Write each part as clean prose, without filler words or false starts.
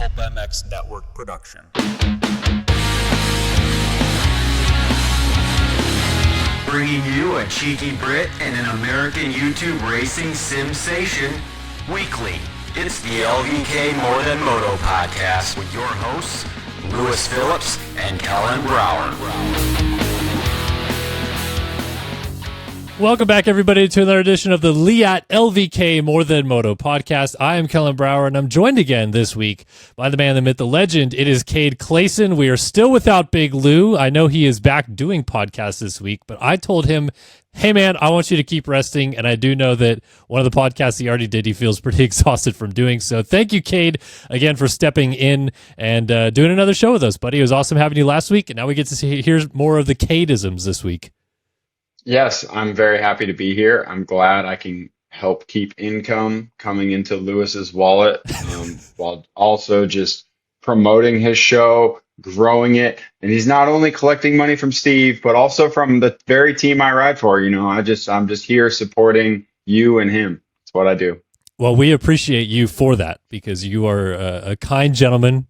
Pulp MX Network production. Bringing you a cheeky Brit and an American YouTube racing sensation weekly. It's the LVK More Than Moto podcast with your hosts, Phillips and Kellen Brauer. Welcome back, everybody, to another edition of the Leatt LVK More Than Moto podcast. I am Kellen Brauer, and I'm joined again this week by the man, the myth, the legend. It is Cade Clason. We are still without Big Lou. I know he is back doing podcasts this week, but I told him, hey, man, I want you to keep resting, and I do know that one of the podcasts he already did, he feels pretty exhausted from doing. So thank you, Cade, again, for stepping in and doing another show with us, buddy. It was awesome having you last week, and now we get to hear more of the Cadeisms this week. Yes, I'm very happy to be here. I'm glad I can help keep income coming into Lewis's wallet, while also just promoting his show, growing it. And he's not only collecting money from Steve, but also from the very team I ride for. You know, I'm just here supporting you and him. That's what I do. Well, we appreciate you for that because you are a kind gentleman,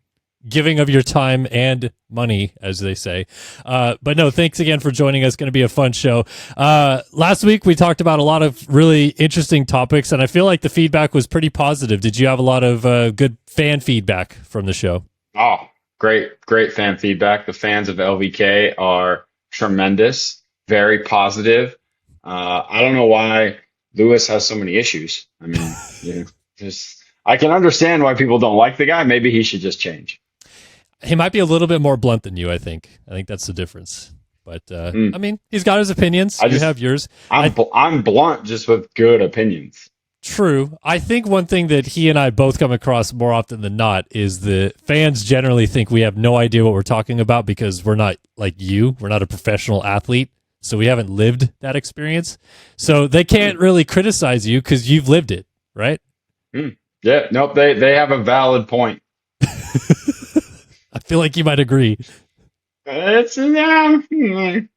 giving of your time and money, as they say. But no, thanks again for joining us. Going to be a fun show. Last week, we talked about a lot of really interesting topics, and I feel like the feedback was pretty positive. Did you have a lot of good fan feedback from the show? Oh, great fan feedback. The fans of LVK are tremendous, very positive. I don't know why Lewis has so many issues. I mean, I can understand why people don't like the guy. Maybe he should just change. He might be a little bit more blunt than you, I think. I think that's the difference. But, I mean, he's got his opinions. You have yours. I'm blunt just with good opinions. True. I think one thing that he and I both come across more often than not is the fans generally think we have no idea what we're talking about because we're not like you. We're not a professional athlete, so we haven't lived that experience. So they can't really criticize you because you've lived it, right? Yeah, nope, they have a valid point. I feel like you might agree. It's, We're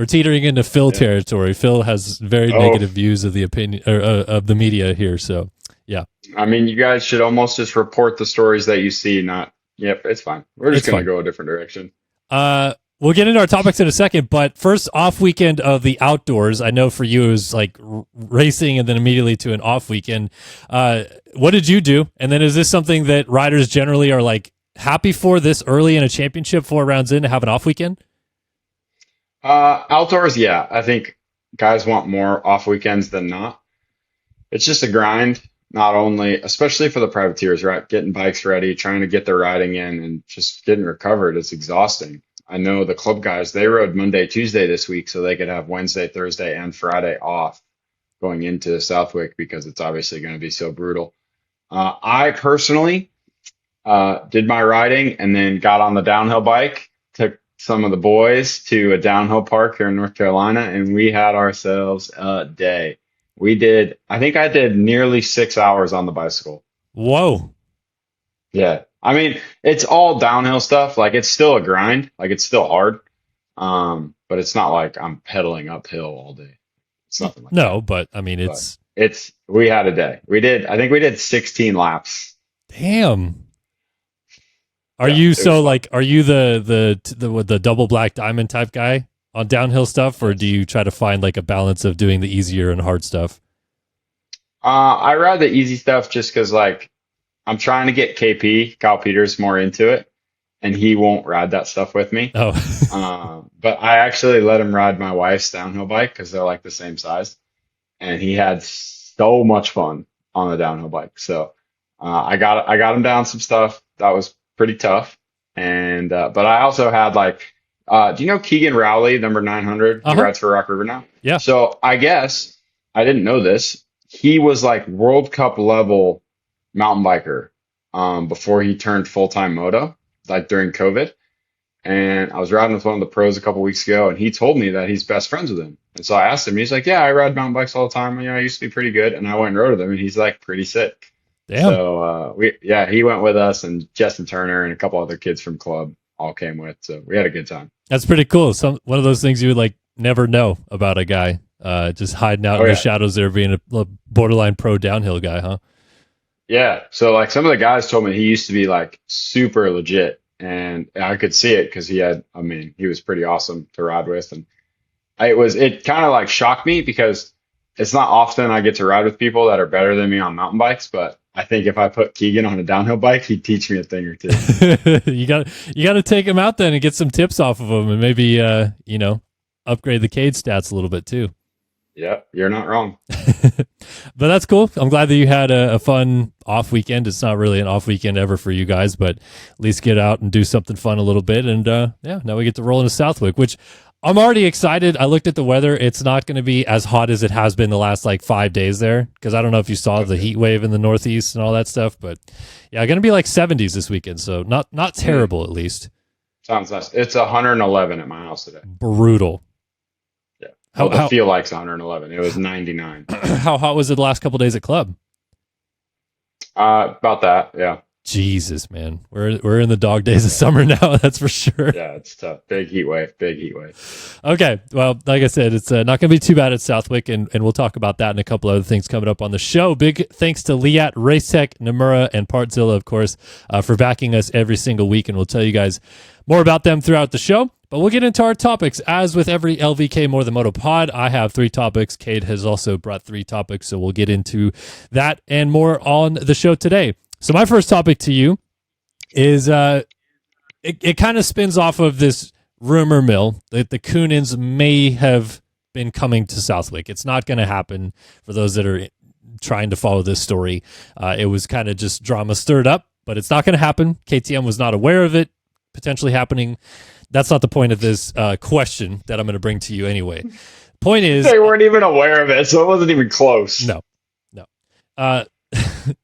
teetering into Phil territory. Phil has very negative views of the opinion of the media here. So, yeah. I mean, you guys should almost just report the stories that you see. It's fine. We're just going to go a different direction. We'll get into our topics in a second, but first, off weekend of the outdoors. I know for you it was like racing and then immediately to an off weekend. What did you do? And then is this something that riders generally are like happy for this early in a championship, 4 rounds in, to have an off weekend? Outdoors, yeah. I think guys want more off weekends than not. It's just a grind, not only, especially for the privateers, right? Getting bikes ready, trying to get their riding in, and just getting recovered. It's exhausting. I know the club guys, they rode Monday, Tuesday this week so they could have Wednesday, Thursday, and Friday off going into Southwick because it's obviously going to be so brutal. I personally did my riding and then got on the downhill bike, took some of the boys to a downhill park here in North Carolina, and we had ourselves a day. I think I did nearly 6 hours on the bicycle. Whoa. Yeah. I mean, it's all downhill stuff. Like, it's still a grind. Like, it's still hard. But it's not like I'm pedaling uphill all day. It's nothing like that. No, but I mean, we had a day. I think we did 16 laps. Damn. Are you the double black diamond type guy on downhill stuff, or do you try to find like a balance of doing the easier and hard stuff? I ride the easy stuff just because like I'm trying to get Kyle Peters, more into it, and he won't ride that stuff with me. Oh, but I actually let him ride my wife's downhill bike because they're like the same size, and he had so much fun on the downhill bike. So I got him down some stuff that was pretty tough, and but I also had like, do you know Keegan Rowley, number 900? He rides for Rock River now. Yeah. So I guess I didn't know this. He was like World Cup level mountain biker before he turned full-time moto, like during COVID. And I was riding with one of the pros a couple weeks ago, and he told me that he's best friends with him. And so I asked him, he's like, yeah, I ride mountain bikes all the time. I used to be pretty good. And I went and rode with him, and he's like pretty sick. Damn. So he went with us, and Justin Turner and a couple other kids from club all came with. So we had a good time. That's pretty cool. One of those things you would like never know about a guy just hiding out in the shadows there, being a borderline pro downhill guy, huh? Yeah. So like some of the guys told me he used to be like super legit, and I could see it because he was pretty awesome to ride with. And it kind of like shocked me because it's not often I get to ride with people that are better than me on mountain bikes, but I think if I put Keegan on a downhill bike, he'd teach me a thing or two. You got to take him out then and get some tips off of him, and maybe upgrade the Cade stats a little bit too. Yep, you're not wrong. But that's cool. I'm glad that you had a fun off weekend. It's not really an off weekend ever for you guys, but at least get out and do something fun a little bit. And now we get to roll into Southwick, which I'm already excited. I looked at the weather. It's not going to be as hot as it has been the last like 5 days there, because I don't know if you saw the heat wave in the Northeast and all that stuff. But yeah, going to be like 70s this weekend, so not terrible at least. Sounds nice. It's 111 at my house today. Brutal. Yeah. The feel like's 111. It was 99. How hot was it the last couple days at club? About that, yeah. Jesus, man. We're in the dog days of summer now, that's for sure. Yeah, it's tough. Big heat wave. Okay, well, like I said, it's not going to be too bad at Southwick, and we'll talk about that and a couple other things coming up on the show. Big thanks to Leatt, Racetech, Namura, and Partzilla, of course, for backing us every single week, and we'll tell you guys more about them throughout the show. But we'll get into our topics. As with every LVK More Than Moto pod, I have 3 topics. Cade has also brought 3 topics, so we'll get into that and more on the show today. So my first topic to you is it kind of spins off of this rumor mill that the Coonans may have been coming to Southwick. It's not going to happen for those that are trying to follow this story. It was kind of just drama stirred up, but it's not going to happen. KTM was not aware of it potentially happening. That's not the point of this question that I'm going to bring to you anyway. Point is, they weren't even aware of it, so it wasn't even close. No.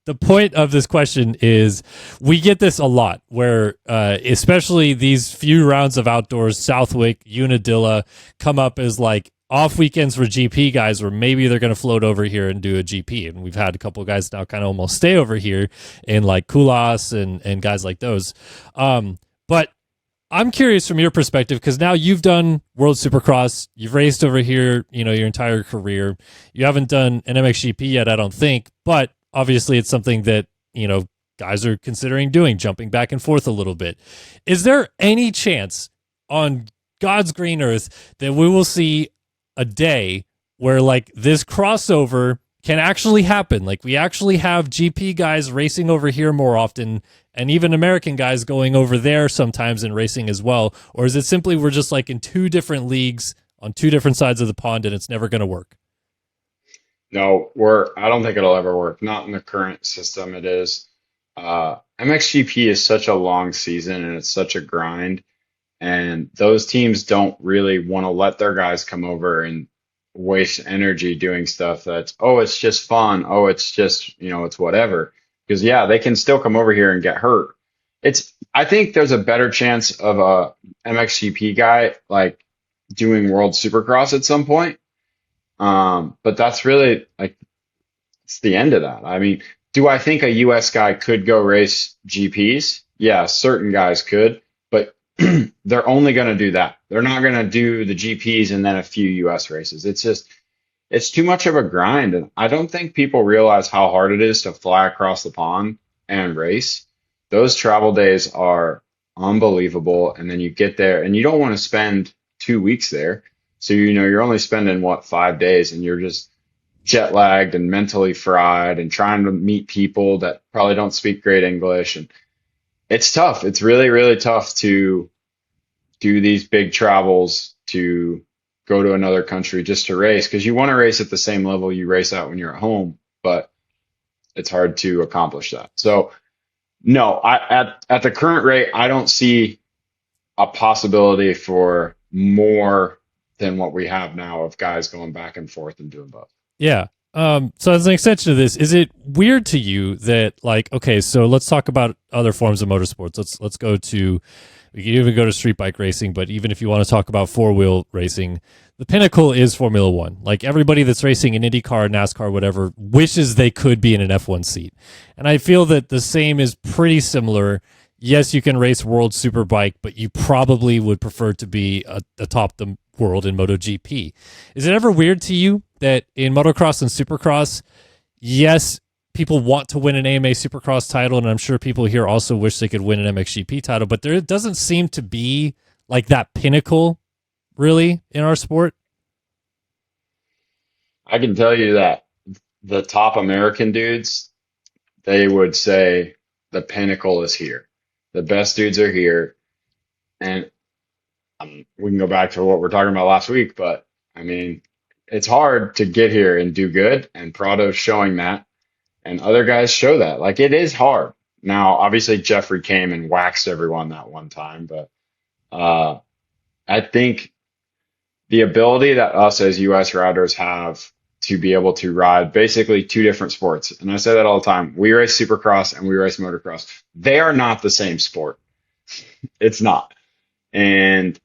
The point of this question is we get this a lot where especially these few rounds of outdoors, Southwick, Unadilla, come up as like off weekends for GP guys where maybe they're going to float over here and do a GP. And we've had a couple of guys now kind of almost stay over here in like Kulas and guys like those. But I'm curious from your perspective, because now you've done World Supercross, you've raced over here, your entire career. You haven't done an MXGP yet, I don't think, but obviously it's something that, guys are considering doing, jumping back and forth a little bit. Is there any chance on God's green earth that we will see a day where like this crossover can actually happen? Like we actually have GP guys racing over here more often, and even American guys going over there sometimes and racing as well? Or is it simply we're just like in 2 different leagues on 2 different sides of the pond and it's never going to work? No, I don't think it'll ever work. Not in the current system. It is. MXGP is such a long season and it's such a grind, and those teams don't really want to let their guys come over and waste energy doing stuff that's, it's just fun. It's just, it's whatever. Because yeah, they can still come over here and get hurt. I think there's a better chance of a MXGP guy like doing World Supercross at some point. But that's really like, it's the end of that. I mean, do I think a US guy could go race GPs? Yeah, certain guys could, but they're only going to do that. They're not going to do the GPs and then a few US races. It's too much of a grind. And I don't think people realize how hard it is to fly across the pond and race. Those travel days are unbelievable. And then you get there and you don't want to spend 2 weeks there. So, you're only spending 5 days, and you're just jet lagged and mentally fried and trying to meet people that probably don't speak great English. And it's tough. It's really, really tough to do these big travels, to go to another country just to race, because you want to race at the same level you race at when you're at home, but it's hard to accomplish that. So no, at the current rate, I don't see a possibility for more than what we have now of guys going back and forth and doing both. Yeah. So as an extension of this, is it weird to you that like, okay, so let's talk about other forms of motorsports. Let's go to, we can even go to street bike racing, but even if you want to talk about 4-wheel racing, the pinnacle is Formula One. Like everybody that's racing in IndyCar, NASCAR, whatever, wishes they could be in an F1 seat. And I feel that the same is pretty similar. Yes, you can race World Superbike, but you probably would prefer to be atop the world in MotoGP. Is it ever weird to you that in motocross and supercross, yes, people want to win an AMA Supercross title, and I'm sure people here also wish they could win an MXGP title, but there doesn't seem to be like that pinnacle really in our sport. I can tell you that the top American dudes, they would say the pinnacle is here. The best dudes are here. And we can go back to what we're talking about last week, but I mean, it's hard to get here and do good, and Prado's showing that, and other guys show that. Like, it is hard. Now, obviously, Jeffrey came and waxed everyone that one time, but I think the ability that us as U.S. riders have to be able to ride basically two different sports, and I say that all the time. We race Supercross and we race motocross. They are not the same sport. It's not. And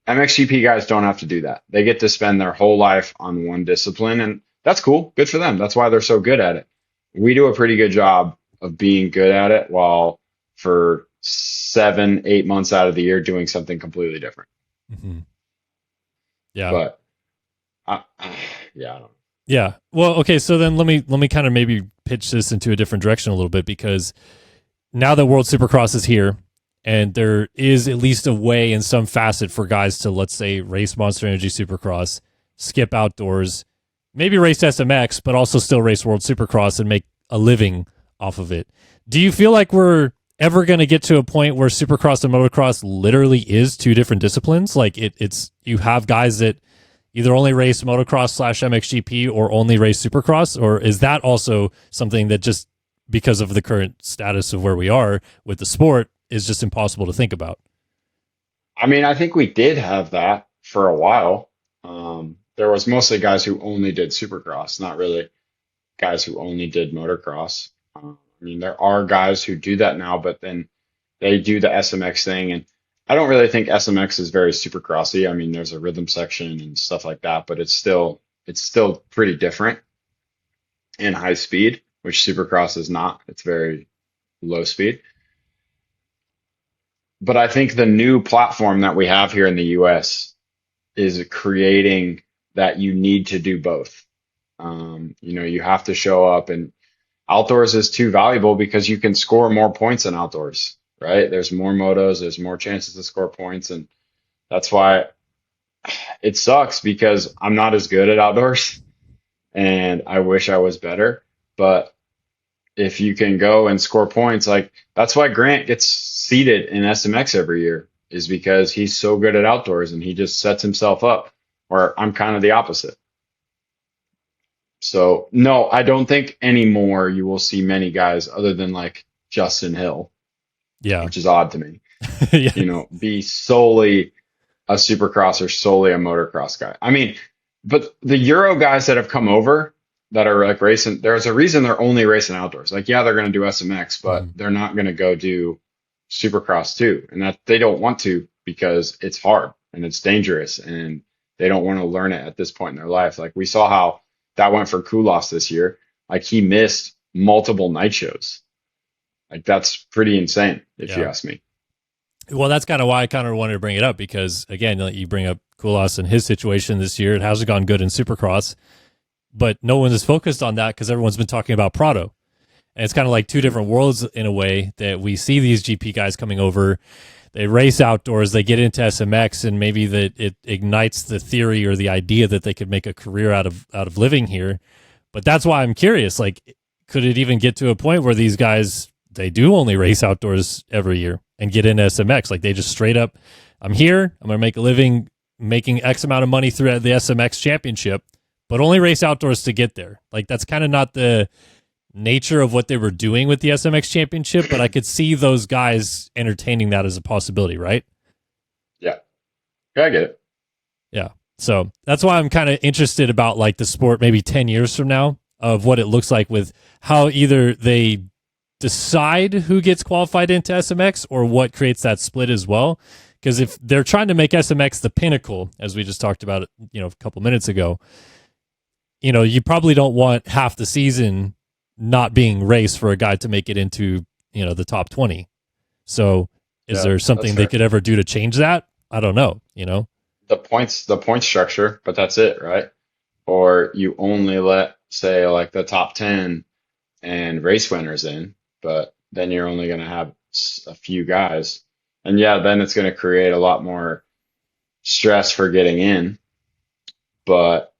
MXGP guys don't have to do that. They get to spend their whole life on one discipline, and that's cool. Good for them. That's why they're so good at it. We do a pretty good job of being good at it while for 7-8 months out of the year doing something completely different. Mm-hmm. Yeah. But yeah, I don't know. Yeah. Well, okay. So then let me kind of maybe pitch this into a different direction a little bit, because now that World Supercross is here, and there is at least a way in some facet for guys to, let's say, race Monster Energy Supercross, skip outdoors, maybe race SMX, but also still race World Supercross and make a living off of it. Do you feel like we're ever going to get to a point where Supercross and motocross literally is two different disciplines? Like it's you have guys that either only race motocross / MXGP or only race Supercross, or is that also something that just because of the current status of where we are with the sport is just impossible to think about? I mean, I think we did have that for a while. There was mostly guys who only did Supercross, not really guys who only did motocross. I mean, there are guys who do that now, but then they do the SMX thing, and I don't really think SMX is very Supercrossy. I mean, there's a rhythm section and stuff like that, but it's still pretty different in high speed, which Supercross is not. It's very low speed. But I think the new platform that we have here in the US is creating that you need to do both. You have to show up, and outdoors is too valuable because you can score more points in outdoors, right? There's more motos, there's more chances to score points. And that's why it sucks, because I'm not as good at outdoors and I wish I was better. But if you can go and score points, like that's why Grant gets seated in SMX every year, is because he's so good at outdoors and he just sets himself up, where I'm kind of the opposite. So no, I don't think anymore you will see many guys other than like Justin Hill, which is odd to me, be solely a Supercross or solely a motocross guy. I mean, but the Euro guys that have come over that are like racing, there's a reason they're only racing outdoors. Like, yeah, they're going to do SMX, but they're not going to go do Supercross too. And that they don't want to, because it's hard and it's dangerous and they don't want to learn it at this point in their life. Like, we saw how that went for Kulas this year. Like, he missed multiple night shows. Like, that's pretty insane if you ask me. Well, that's kind of why I kind of wanted to bring it up, because again, you bring up Kulas and his situation this year. It hasn't gone good in Supercross, but no one is focused on that because everyone's been talking about Prado. And it's kind of like two different worlds in a way, that we see these GP guys coming over, they race outdoors, they get into SMX, and maybe that it ignites the theory or the idea that they could make a career out of living here. But that's why I'm curious, like, could it even get to a point where these guys, they do only race outdoors every year and get into SMX? Like, they just straight up, I'm here, I'm going to make a living making X amount of money through the SMX championship, but only race outdoors to get there. Like, that's kind of not the nature of what they were doing with the SMX championship, but I could see those guys entertaining that as a possibility, right? Yeah, I get it. Yeah. So that's why I'm kind of interested about like the sport maybe 10 years from now, of what it looks like with how either they decide who gets qualified into SMX or what creates that split as well. Because if they're trying to make SMX the pinnacle, as we just talked about, a couple minutes ago, you probably don't want half the season not being raced for a guy to make it into, the top 20. So is there something they could ever do to change that? I don't know, The point structure, but that's it, right? Or you only let say like the top 10 and race winners in, but then you're only going to have a few guys. And yeah, then it's going to create a lot more stress for getting in. But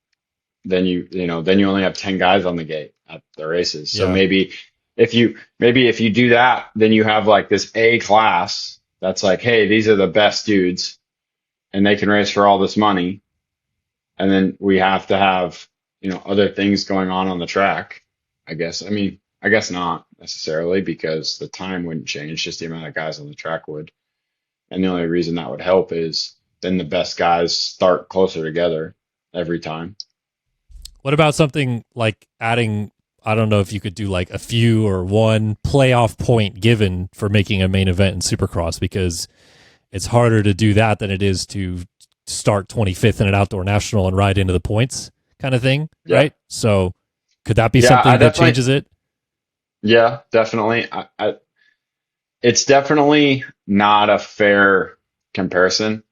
then then you only have 10 guys on the gate at the races. So Yeah. maybe if you do that, then you have like this A class that's like, hey, these are the best dudes and they can race for all this money. And then we have to have, other things going on the track, I guess. I mean, I guess not necessarily because the time wouldn't change, just the amount of guys on the track would. And the only reason that would help is then the best guys start closer together every time. What about something like adding, I don't know if you could do like a few or one playoff point given for making a main event in Supercross, because it's harder to do that than it is to start 25th in an outdoor national and ride into the points kind of thing, right? So could that be something that changes it? Yeah, definitely. It's definitely not a fair comparison,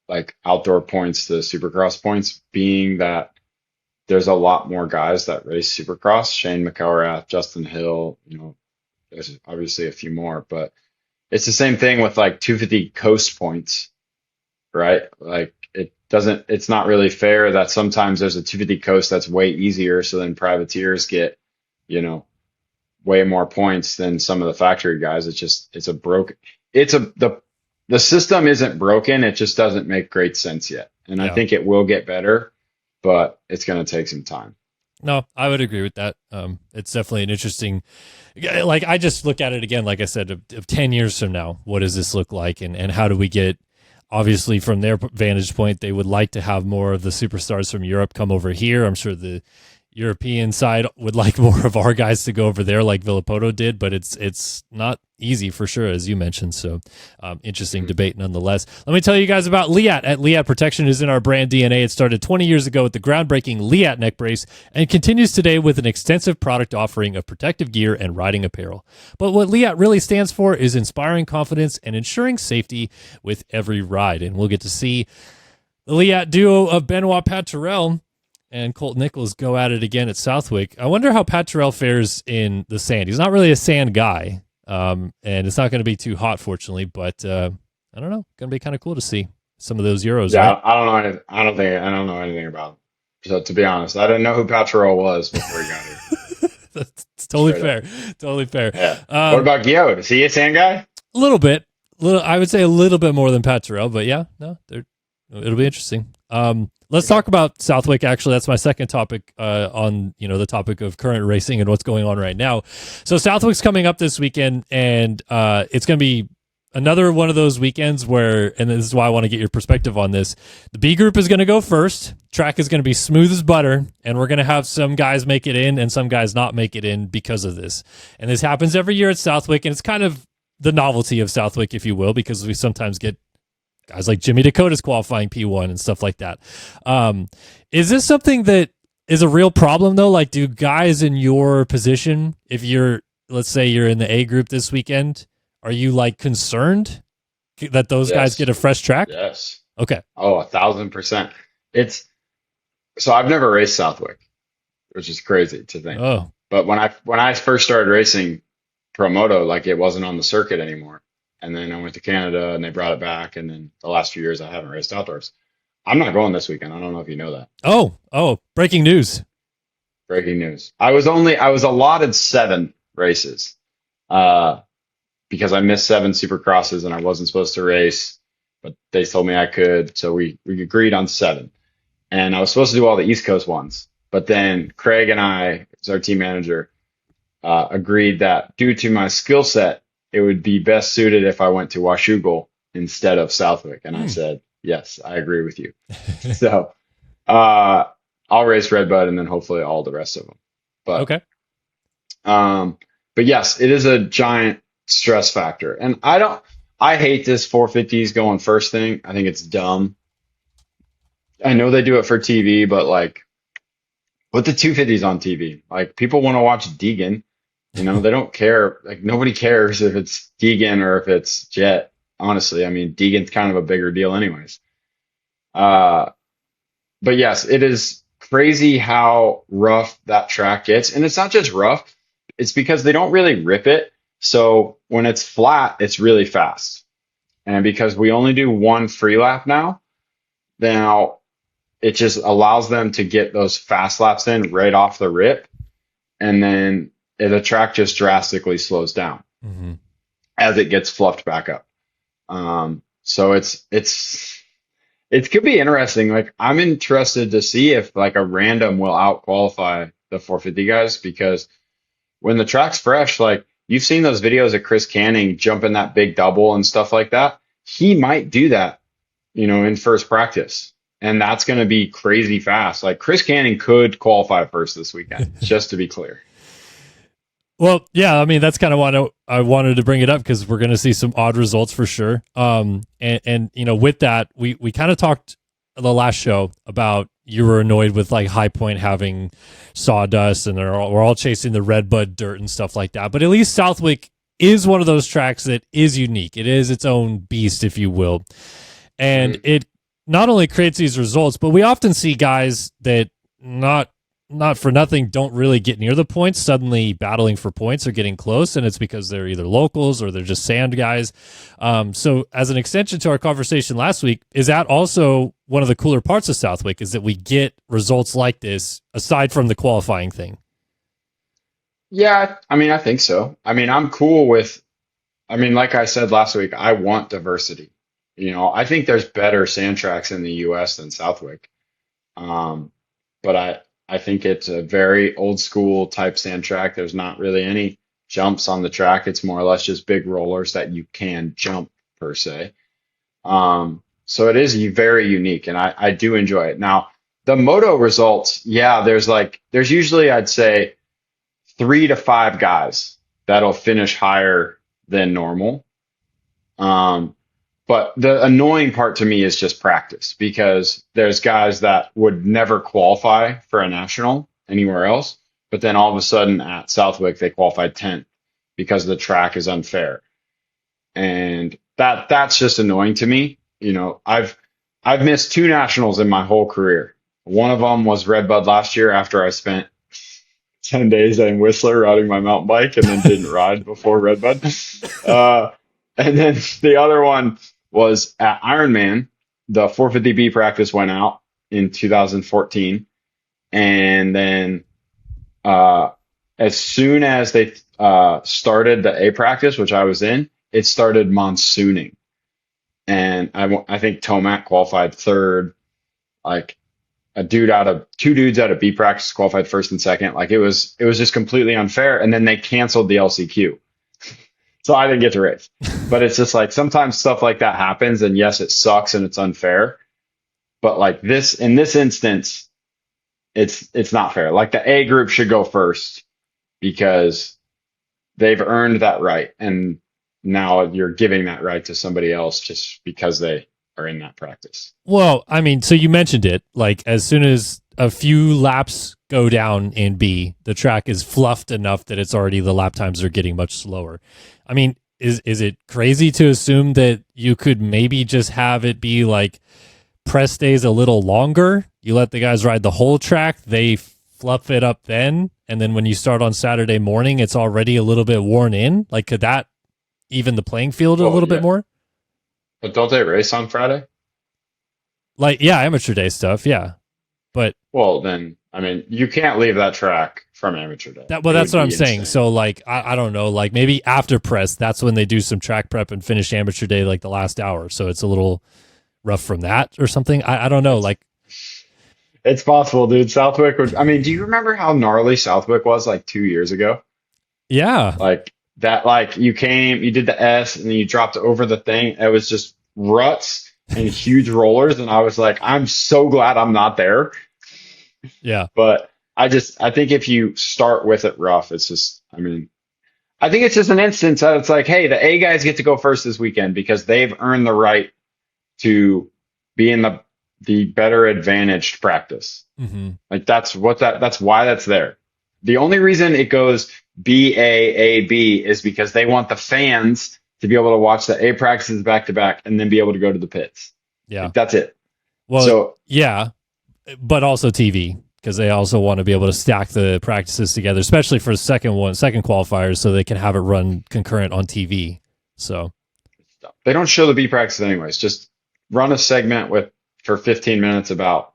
like outdoor points to Supercross points, being that there's a lot more guys that race Supercross. Shane McElrath, Justin Hill, there's obviously a few more, but it's the same thing with like 250 coast points, right? Like it's not really fair that sometimes there's a 250 coast that's way easier. So then privateers get, way more points than some of the factory guys. The system isn't broken. It just doesn't make great sense yet. And I think it will get better, but it's going to take some time. No, I would agree with that. It's definitely an interesting, like I just look at it again, like I said, of 10 years from now, what does this look like? And how do we get, obviously from their vantage point, they would like to have more of the superstars from Europe come over here. I'm sure the European side would like more of our guys to go over there like Villapoto did, but it's not easy for sure, as you mentioned. So interesting debate nonetheless. Let me tell you guys about Leatt. Leatt Protection is in our brand DNA. It started 20 years ago with the groundbreaking Leatt neck brace and continues today with an extensive product offering of protective gear and riding apparel. But what Leatt really stands for is inspiring confidence and ensuring safety with every ride. And we'll get to see the Leatt duo of Benoit Paturel and Colt Nichols go at it again at Southwick. I wonder how Paturel fares in the sand. He's not really a sand guy, and it's not going to be too hot, fortunately. But I don't know. Going to be kind of cool to see some of those Euros. Yeah, right? I don't know anything about him. So to be honest, I didn't know who Paturel was before he got here. That's totally fair. Totally fair. Yeah. What about Guillaume? Is he a sand guy? A little bit. I would say a little bit more than Paturel, but yeah, no, it'll be interesting. Let's talk about Southwick. Actually, that's my second topic on the topic of current racing and what's going on right now. So Southwick's coming up this weekend, and it's going to be another one of those weekends where, and this is why I want to get your perspective on this. The B group is going to go first. Track is going to be smooth as butter, and we're going to have some guys make it in and some guys not make it in because of this. And this happens every year at Southwick, and it's kind of the novelty of Southwick, if you will, because we sometimes get guys like Jimmy Dakota's qualifying P1 and stuff like that. Is this something that is a real problem, though? Like, do guys in your position, if let's say you're in the A group this weekend, are you like concerned that those guys get a fresh track? Yes. Okay. Oh, 1,000%. So I've never raced Southwick, which is crazy to think. Oh. But when I first started racing Pro Moto, like it wasn't on the circuit anymore. And then I went to Canada and they brought it back. And then the last few years I haven't raced outdoors. I'm not going this weekend. I don't know if you know that. Oh, breaking news. Breaking news. I was allotted 7 races because I missed 7 Supercrosses and I wasn't supposed to race, but they told me I could. So we agreed on 7. And I was supposed to do all the East Coast ones. But then Craig and I, as our team manager, agreed that due to my skill set, it would be best suited if I went to Washougal instead of Southwick. And I said, yes, I agree with you. So I'll race Redbud and then hopefully all the rest of them. But okay. But yes, it is a giant stress factor. And I hate this 450s going first thing. I think it's dumb. I know they do it for TV, but like put the 250s on TV. Like people want to watch Deegan. They don't care. Like nobody cares if it's Deegan or if it's Jet. Honestly, I mean, Deegan's kind of a bigger deal anyways. But yes, it is crazy how rough that track gets. And it's not just rough, it's because they don't really rip it. So when it's flat, it's really fast. And because we only do one free lap now it just allows them to get those fast laps in right off the rip. And then the track just drastically slows down as it gets fluffed back up. So it could be interesting. Like, I'm interested to see if like a random will out qualify the 450 guys, because when the track's fresh, like you've seen those videos of Chris Canning jumping that big double and stuff like that. He might do that, in first practice. And that's going to be crazy fast. Like, Chris Canning could qualify first this weekend, just to be clear. Well, yeah, I mean, that's kind of why I wanted to bring it up, because we're going to see some odd results for sure. And with that, we kind of talked the last show about you were annoyed with like High Point having sawdust and we're all chasing the red bud dirt and stuff like that. But at least Southwick is one of those tracks that is unique. It is its own beast, if you will. And it not only creates these results, but we often see guys that not for nothing don't really get near the points suddenly battling for points or getting close, and it's because they're either locals or they're just sand guys. So as an extension to our conversation last week, is that also one of the cooler parts of Southwick, is that we get results like this aside from the qualifying thing? Yeah, I mean, I think so. I mean, I'm cool with, like I said last week, I want diversity. I think there's better sand tracks in the US than Southwick. But I think it's a very old school type sand track. There's not really any jumps on the track. It's more or less just big rollers that you can jump per se. So it is very unique, and I do enjoy it. Now, the moto results, yeah, there's usually, I'd say, 3 to 5 guys that'll finish higher than normal. But the annoying part to me is just practice, because there's guys that would never qualify for a national anywhere else, but then all of a sudden at Southwick they qualified 10th because the track is unfair. And that's just annoying to me. I've missed 2 nationals in my whole career. One of them was Redbud last year after I spent 10 days in Whistler riding my mountain bike and then didn't ride before Redbud. And then the other one was at Ironman. The 450B practice went out in 2014. And then as soon as they started the A practice, which I was in, it started monsooning. And I think Tomac qualified 3rd. Like, two dudes out of B practice qualified 1st and 2nd. Like, it was just completely unfair. And then they canceled the LCQ. So I didn't get to race. But it's just like, sometimes stuff like that happens, and yes, it sucks and it's unfair. But like in this instance, it's not fair. Like, the A group should go first because they've earned that right. And now you're giving that right to somebody else just because they are in that practice. Well, I mean, so you mentioned it, like, as soon as a few laps go down in B, the track is fluffed enough that it's already, the lap times are getting much slower. I mean, is it crazy to assume that you could maybe just have it be like press days a little longer? You let the guys ride the whole track, they fluff it up then, and then when you start on Saturday morning, it's already a little bit worn in? Like, could that even the playing field a little bit more? But don't they race on Friday? Like, yeah, amateur day stuff, yeah. But well, then, I mean, you can't leave that track from amateur day. That's what I'm saying. So, like, I don't know, like, maybe after press, that's when they do some track prep and finish amateur day, like the last hour. So it's a little rough from that or something. I don't know. Like, it's possible, dude. Southwick would, I mean, do you remember how gnarly Southwick was like 2 years ago? Yeah. Like that, like you did the S and then you dropped over the thing. It was just ruts and huge rollers. And I was like, I'm so glad I'm not there. Yeah. But I think if you start with it rough, it's just, I mean, I think it's just an instance that it's like, hey, the A guys get to go first this weekend because they've earned the right to be in the better advantaged practice. Mm-hmm. Like that's why that's there. The only reason it goes B, A, B is because they want the fans to be able to watch the A practices back to back and then be able to go to the pits. Yeah. Like, that's it. Well, so yeah, but also TV, because they also want to be able to stack the practices together, especially for second qualifiers, so they can have it run concurrent on TV. So They don't show the B practice anyways. Just run a segment for 15 minutes about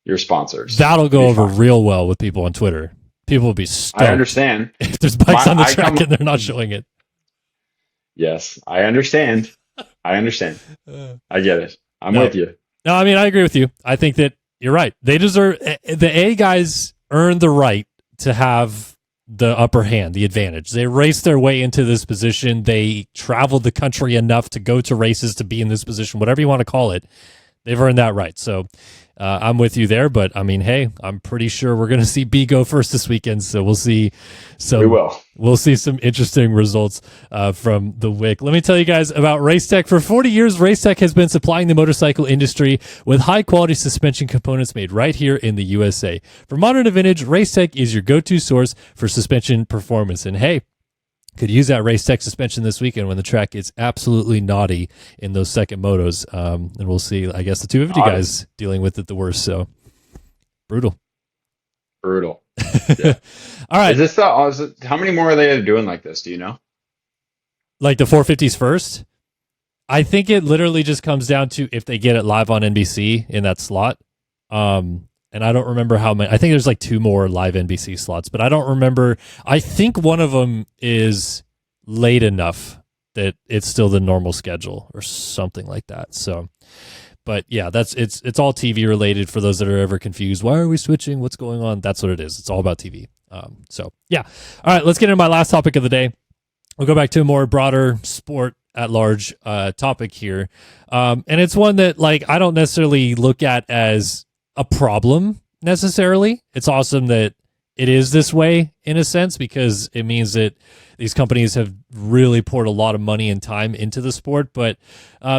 your sponsors. that'll go Be over fine. real well with people on Twitter. People will be stoked I understand. if there's bikes on the I track and they're not showing it. Yes, I understand. I understand. I get it. I'm No. with you. No, I mean, I agree with you. I think that you're right. They deserve, the A guys earn the right to have the upper hand, the advantage. They raced their way into this position. They traveled the country enough to go to races to be in this position, whatever you want to call it. They've earned that right. So I'm with you there. But I mean, hey, I'm pretty sure we're going to see B go first this weekend. So we'll see. We will. We'll see some interesting results from the WIC. Let me tell you guys about Racetech. For 40 years, Racetech has been supplying the motorcycle industry with high-quality suspension components made right here in the USA. For modern to vintage, Racetech is your go-to source for suspension performance. And hey, could use that Racetech suspension this weekend when the track is absolutely naughty in those second motos. And we'll see, I guess, the 250 guys dealing with it the worst. So, brutal. Yeah. All right. How many more are they doing like this? Do you know? Like the 450s first? I think it literally just comes down to if they get it live on NBC in that slot. And I don't remember how many. I think there's like 2 more live NBC slots, but I don't remember. I think one of them is late enough that it's still the normal schedule or something like that. So, but yeah, it's all TV related for those that are ever confused. Why are we switching? What's going on? That's what it is. It's all about TV. So yeah. All right, let's get into my last topic of the day. We'll go back to a more broader sport at large topic here. And it's one that like I don't necessarily look at as a problem necessarily. It's awesome that it is this way in a sense because it means that these companies have really poured a lot of money and time into the sport. But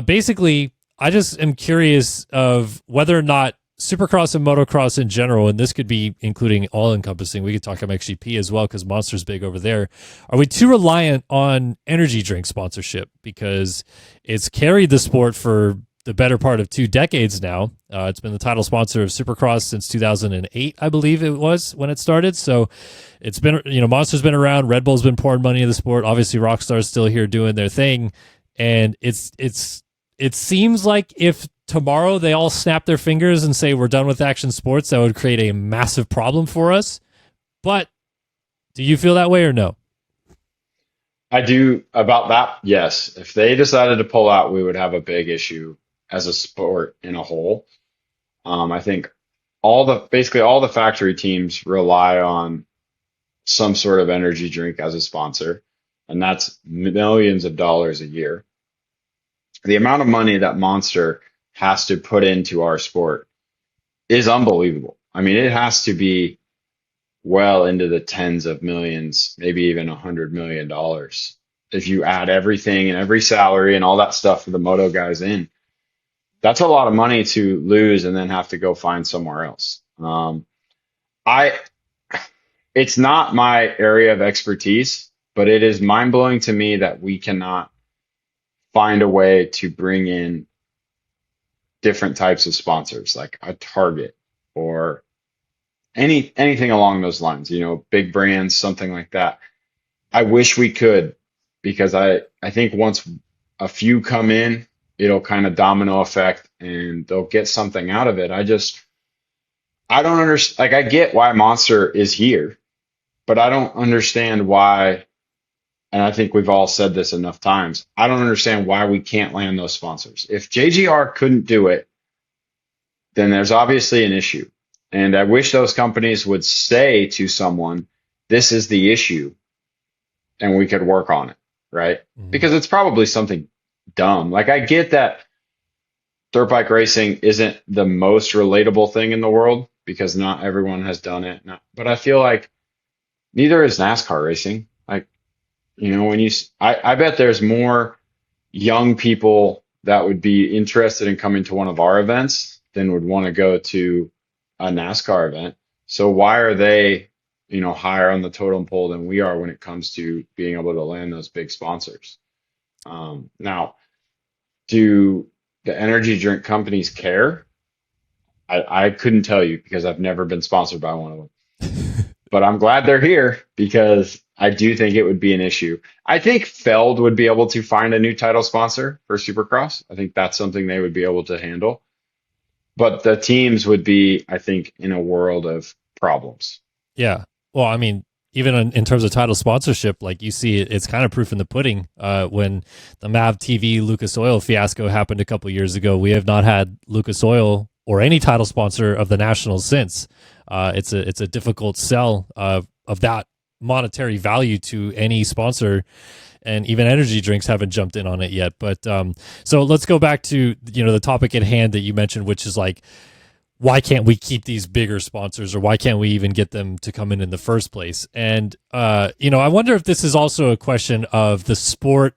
basically, I just am curious of whether or not Supercross and motocross in general, and this could be including all-encompassing, we could talk MXGP as well because Monster's big over there. Are we too reliant on energy drink sponsorship? Because it's carried the sport for the better part of 2 decades now. It's been the title sponsor of Supercross since 2008, I believe it was when it started. So it's been, Monster's been around. Red Bull's been pouring money into the sport. Obviously, Rockstar's still here doing their thing. And it seems like if tomorrow they all snap their fingers and say we're done with action sports, that would create a massive problem for us. But do you feel that way or no? I do about that. Yes. If they decided to pull out, we would have a big issue as a sport in a whole. I think basically all the factory teams rely on some sort of energy drink as a sponsor, and that's millions of dollars a year. The amount of money that Monster has to put into our sport is unbelievable. I mean, it has to be well into the tens of millions, maybe even $100 million. If you add everything and every salary and all that stuff for the moto guys in, that's a lot of money to lose and then have to go find somewhere else. It's not my area of expertise, but it is mind blowing to me that we cannot find a way to bring in different types of sponsors, like a Target or anything along those lines, big brands, something like that. I wish we could, because I think once a few come in, it'll kind of domino effect and they'll get something out of it. I don't understand. Like, I get why Monster is here, but I don't understand why. And I think we've all said this enough times. I don't understand why we can't land those sponsors. If JGR couldn't do it, then there's obviously an issue. And I wish those companies would say to someone, this is the issue, and we could work on it, right? Mm-hmm. Because it's probably something dumb. Like, I get that dirt bike racing isn't the most relatable thing in the world because not everyone has done it. But I feel like neither is NASCAR racing. Like, I bet there's more young people that would be interested in coming to one of our events than would want to go to a NASCAR event. So why are they, higher on the totem pole than we are when it comes to being able to land those big sponsors? Now, do the energy drink companies care? I couldn't tell you because I've never been sponsored by one of them. But I'm glad they're here because I do think it would be an issue. I think Feld would be able to find a new title sponsor for Supercross. I think that's something they would be able to handle. But the teams would be, I think, in a world of problems. Yeah. Well, I mean, even in terms of title sponsorship, like you see, it's kind of proof in the pudding. When the Mav TV Lucas Oil fiasco happened a couple years ago, we have not had Lucas Oil or any title sponsor of the Nationals since. It's a difficult sell of that monetary value to any sponsor, and even energy drinks haven't jumped in on it yet. But so let's go back to the topic at hand that you mentioned, which is like, why can't we keep these bigger sponsors, or why can't we even get them to come in the first place? And I wonder if this is also a question of the sport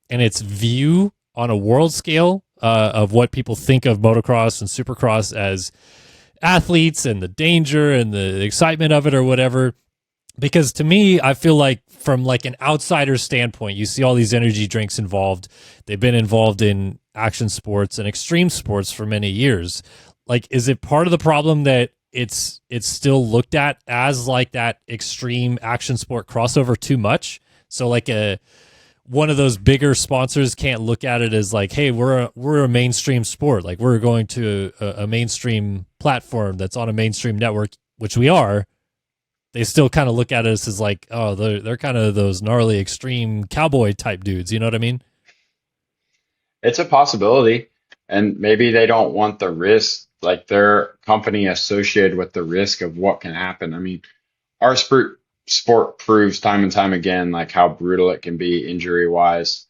and its view on a world scale of what people think of motocross and supercross as athletes, and the danger and the excitement of it or whatever. Because to me, I feel like from like an outsider standpoint, you see all these energy drinks involved. They've been involved in action sports and extreme sports for many years. Like, is it part of the problem that it's still looked at as like that extreme action sport crossover too much? So like one of those bigger sponsors can't look at it as like, hey, we're a mainstream sport. Like, we're going to a mainstream platform that's on a mainstream network, which we are. They still kind of look at us as like, oh, they're kind of those gnarly extreme cowboy type dudes. You know what I mean? It's a possibility. And maybe they don't want the risk, like their company associated with the risk of what can happen. I mean, our sport proves time and time again, like how brutal it can be injury wise.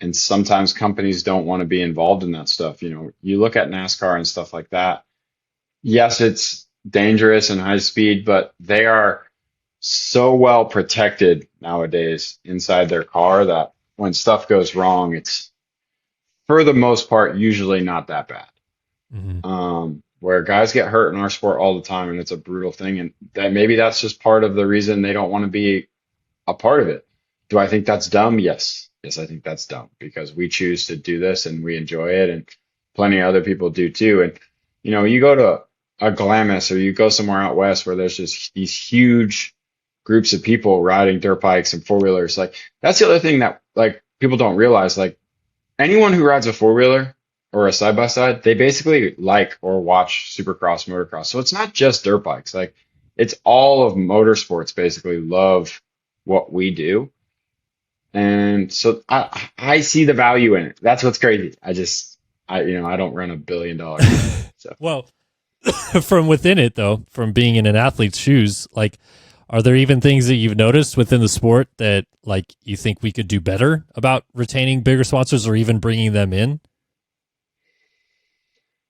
And sometimes companies don't want to be involved in that stuff. You look at NASCAR and stuff like that. Yes, it's dangerous and high speed, but they are so well protected nowadays inside their car that when stuff goes wrong, it's for the most part usually not that bad. Mm-hmm. Where guys get hurt in our sport all the time, and it's a brutal thing, and maybe that's just part of the reason they don't want to be a part of it. Do I think that's dumb? Yes, I think that's dumb because we choose to do this and we enjoy it, and plenty of other people do too. And you go to a Glamis or you go somewhere out west where there's just these huge groups of people riding dirt bikes and four-wheelers. Like, that's the other thing that like people don't realize. Like, anyone who rides a four-wheeler or a side-by-side, they basically like or watch supercross, motocross. So it's not just dirt bikes. Like, it's all of motorsports basically love what we do. And so I see the value in it. That's what's crazy. I don't run $1 billion. So. Well, from within it though, from being in an athlete's shoes, like, are there even things that you've noticed within the sport that like you think we could do better about retaining bigger sponsors or even bringing them in?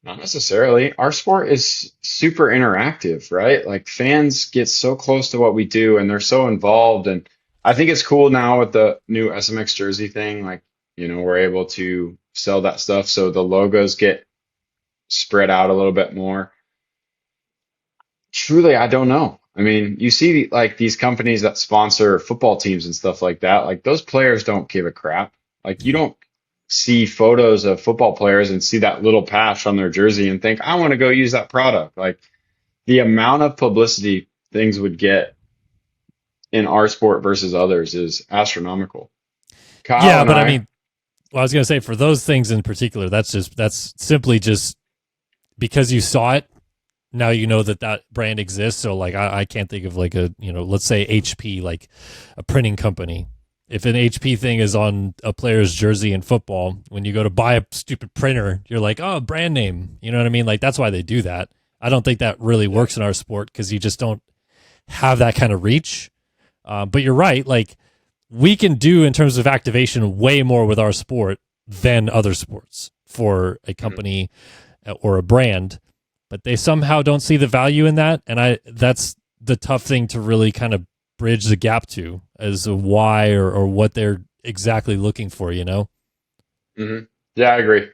Not necessarily. Our sport is super interactive, right? Like, fans get so close to what we do and they're so involved. And I think it's cool now with the new SMX jersey thing. Like, we're able to sell that stuff. So the logos get spread out a little bit more. Truly, I don't know. I mean, you see like these companies that sponsor football teams and stuff like that. Like, those players don't give a crap. Like, you don't see photos of football players and see that little patch on their jersey and think, I want to go use that product. Like, the amount of publicity things would get in our sport versus others is astronomical. Kyle, but I mean, well, I was going to say, for those things in particular, that's simply just because you saw it. Now you know that brand exists. So like, I can't think of like let's say HP, like a printing company. If an HP thing is on a player's jersey in football, when you go to buy a stupid printer, you're like, oh, brand name. You know what I mean? Like, that's why they do that. I don't think that really works in our sport because you just don't have that kind of reach. But you're right. Like, we can do in terms of activation way more with our sport than other sports for a company or a brand. But they somehow don't see the value in that. And that's the tough thing to really kind of bridge the gap to as to why or what they're exactly looking for, Mm-hmm. Yeah, I agree.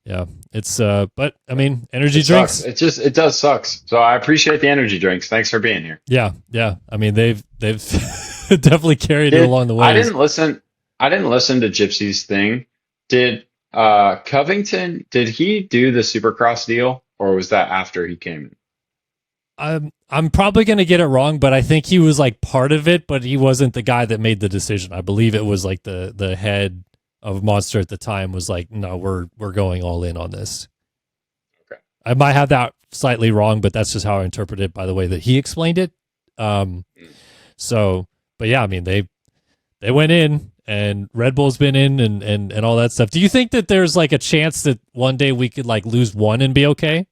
Yeah, it's but I mean, energy drinks. Sucks. It does sucks. So I appreciate the energy drinks. Thanks for being here. Yeah. I mean, they've definitely carried it along the way. I didn't listen to Gypsy's thing. Did Covington? Did he do the Supercross deal or was that after he came in? I'm probably going to get it wrong, but I think he was like part of it, but he wasn't the guy that made the decision. I believe it was like the head of Monster at the time was like, no, we're going all in on this. Okay. I might have that slightly wrong, but that's just how I interpret it by the way that he explained it. So, but yeah, I mean, they went in and Red Bull's been in and all that stuff. Do you think that there's like a chance that one day we could like lose one and be okay?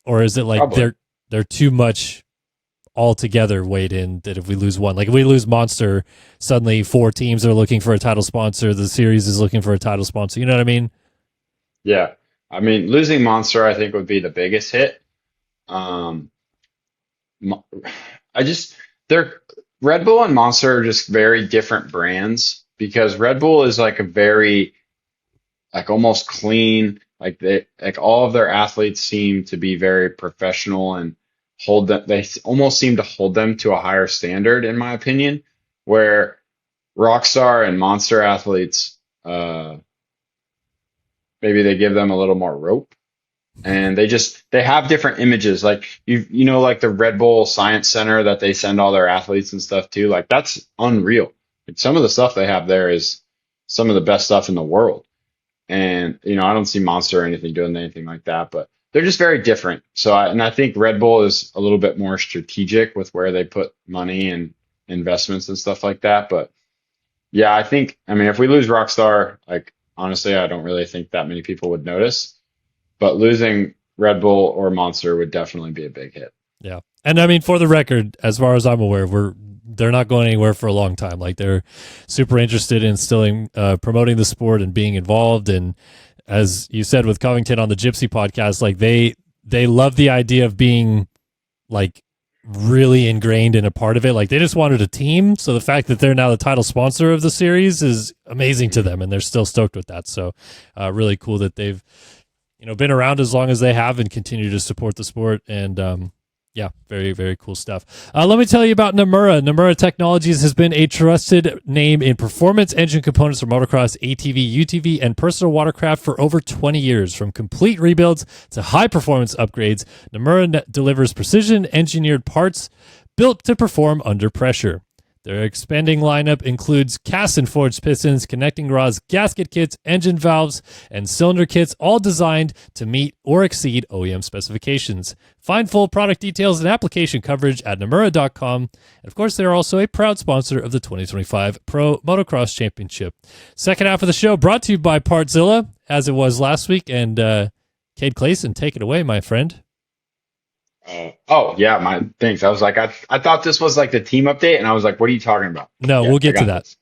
Or is it like Probably. they're too much altogether weighed in that if we lose one, like if we lose Monster, suddenly 4 teams are looking for a title sponsor. The series is looking for a title sponsor. You know what I mean? Yeah. I mean, losing Monster, I think, would be the biggest hit. Um, they're Red Bull and Monster are just very different brands because Red Bull is like a very, like almost clean, like all of their athletes seem to be very professional and they almost seem to hold them to a higher standard, in my opinion, where Rockstar and Monster athletes, maybe they give them a little more rope and they have different images. Like like the Red Bull Science Center that they send all their athletes and stuff to, like that's unreal. Like, some of the stuff they have there is some of the best stuff in the world. And, I don't see Monster or anything doing anything like that, but they're just very different. So, I think Red Bull is a little bit more strategic with where they put money and investments and stuff like that. But yeah, I mean, if we lose Rockstar, like, honestly, I don't really think that many people would notice, but losing Red Bull or Monster would definitely be a big hit. Yeah. And I mean, for the record, as far as I'm aware, they're not going anywhere for a long time. Like they're super interested in still promoting the sport and being involved. And as you said with Covington on the Gypsy podcast, like they love the idea of being like really ingrained in a part of it. Like they just wanted a team. So the fact that they're now the title sponsor of the series is amazing to them. And they're still stoked with that. So really cool that they've, been around as long as they have and continue to support the sport. And, yeah, very, very cool stuff. Let me tell you about Namura. Namura Technologies has been a trusted name in performance engine components for motocross, ATV, UTV, and personal watercraft for over 20 years. From complete rebuilds to high-performance upgrades, Namura delivers precision-engineered parts built to perform under pressure. Their expanding lineup includes cast and forged pistons, connecting rods, gasket kits, engine valves, and cylinder kits, all designed to meet or exceed OEM specifications. Find full product details and application coverage at Namura.com. And of course, they are also a proud sponsor of the 2025 Pro Motocross Championship. Second half of the show brought to you by Partzilla, as it was last week. And Cade Clason, take it away, my friend. Oh yeah, thanks. I was like, I thought this was like the team update, and I was like, what are you talking about? No, Yeah, we'll get to that. this.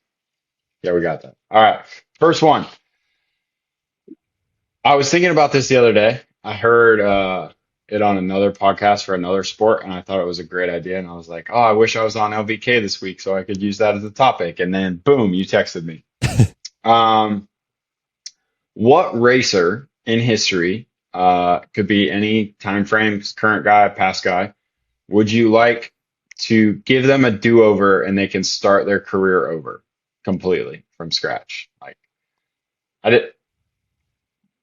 Yeah, we got that. All right, first one. I was thinking about this the other day. I heard it on another podcast for another sport, and I thought it was a great idea. And I was like, oh, I wish I was on LVK this week so I could use that as a topic. And then boom, you texted me. What racer in history? Could be any time frame, current guy, past guy. Would you like to give them a do-over and they can start their career over completely from scratch? Like,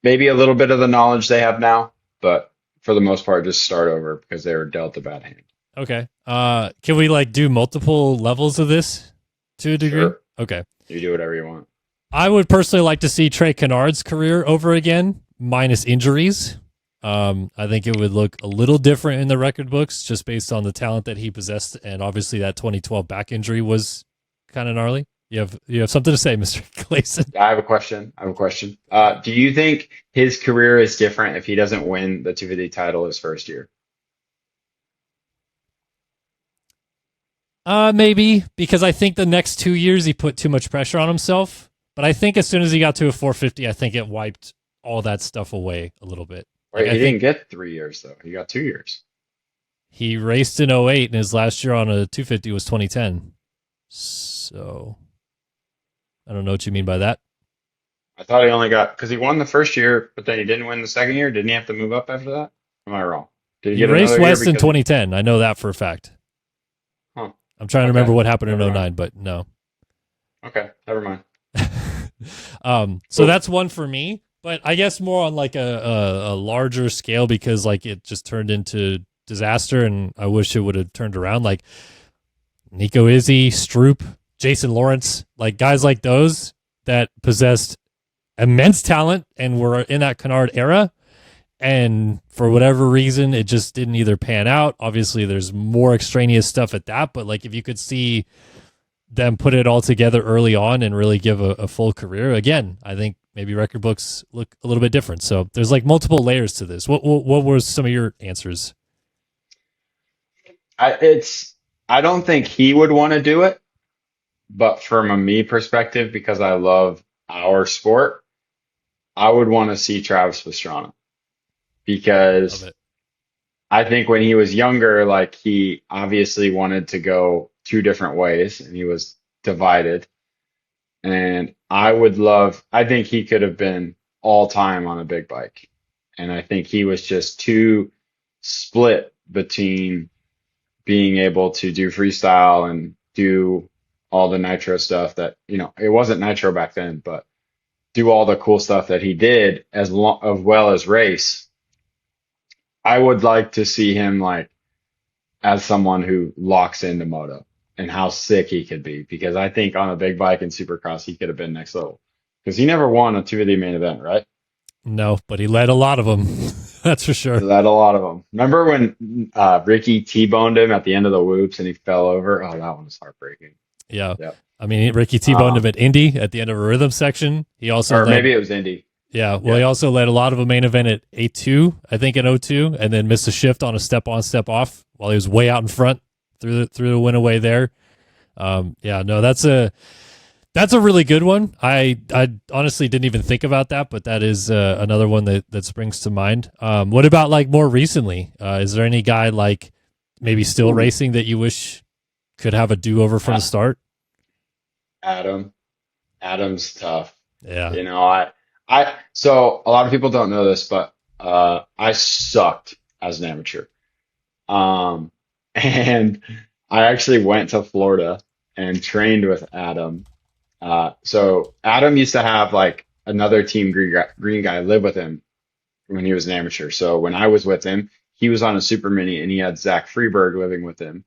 maybe a little bit of the knowledge they have now, but for the most part, just start over because they were dealt a bad hand. Okay. Can we like do multiple levels of this to a degree? Sure. Okay. You do whatever you want. I would personally like to see Trey Canard's career over again, minus injuries. I think it would look a little different in the record books just based on the talent that he possessed, and obviously that 2012 back injury was kind of gnarly. You have something to say, Mr. Clason? I have a question. Do you think his career is different if he doesn't win the 250 title his first year? Maybe, because I think the next 2 years he put too much pressure on himself. But I think as soon as he got to a 450, I think it wiped all that stuff away a little bit. Right, he didn't get 3 years, though. He got 2 years. He raced in 08, and his last year on a 250 was 2010. So, I don't know what you mean by that. I thought he only got, because he won the first year, but then he didn't win the second year. Didn't he have to move up after that? Am I wrong? Did He get raced another year West in because- 2010. I know that for a fact. Huh. I'm trying to Okay. remember what happened in Never 09, but no. Okay, never mind. So that's one for me. But I guess more on like a larger scale because like it just turned into disaster, and I wish it would have turned around. Like Nico Izzy, Stroop, Jason Lawrence, like guys like those that possessed immense talent and were in that Canard era. And for whatever reason, it just didn't either pan out. Obviously, there's more extraneous stuff at that, but like if you could see them put it all together early on and really give a full career, again, I think maybe record books look a little bit different. So there's like multiple layers to this. What were some of your answers? I don't think he would want to do it, but from a me perspective, because I love our sport, I would want to see Travis Pastrana Love because it. I think when he was younger, like he obviously wanted to go two different ways and he was divided. And I think he could have been all time on a big bike. And I think he was just too split between being able to do freestyle and do all the nitro stuff that, it wasn't nitro back then, but do all the cool stuff that he did as well as race. I would like to see him like as someone who locks into moto and how sick he could be because I think on a big bike and supercross he could have been next level because he never won a 2 of the main event, right? No, but he led a lot of them. That's for sure. He led a lot of them. Remember when Ricky T-boned him at the end of the whoops and he fell over? Oh, that one was heartbreaking. Yeah. Yep. I mean, Ricky T-boned him at Indy at the end of a rhythm section. He also Or maybe it was Indy. Yeah, well, He also led a lot of a main event at A2, I think in O2, and then missed a shift on a step on, step off while he was way out in front through the win away there. That's a really good one. I honestly didn't even think about that, but that is another one that springs to mind. What about like more recently? Is there any guy like maybe still racing that you wish could have a do over from the start? Adam's tough. Yeah. So a lot of people don't know this, but I sucked as an amateur. And I actually went to Florida and trained with Adam. So Adam used to have like another team green guy live with him when he was an amateur. So when I was with him, he was on a super mini and he had Zach Freeberg living with him,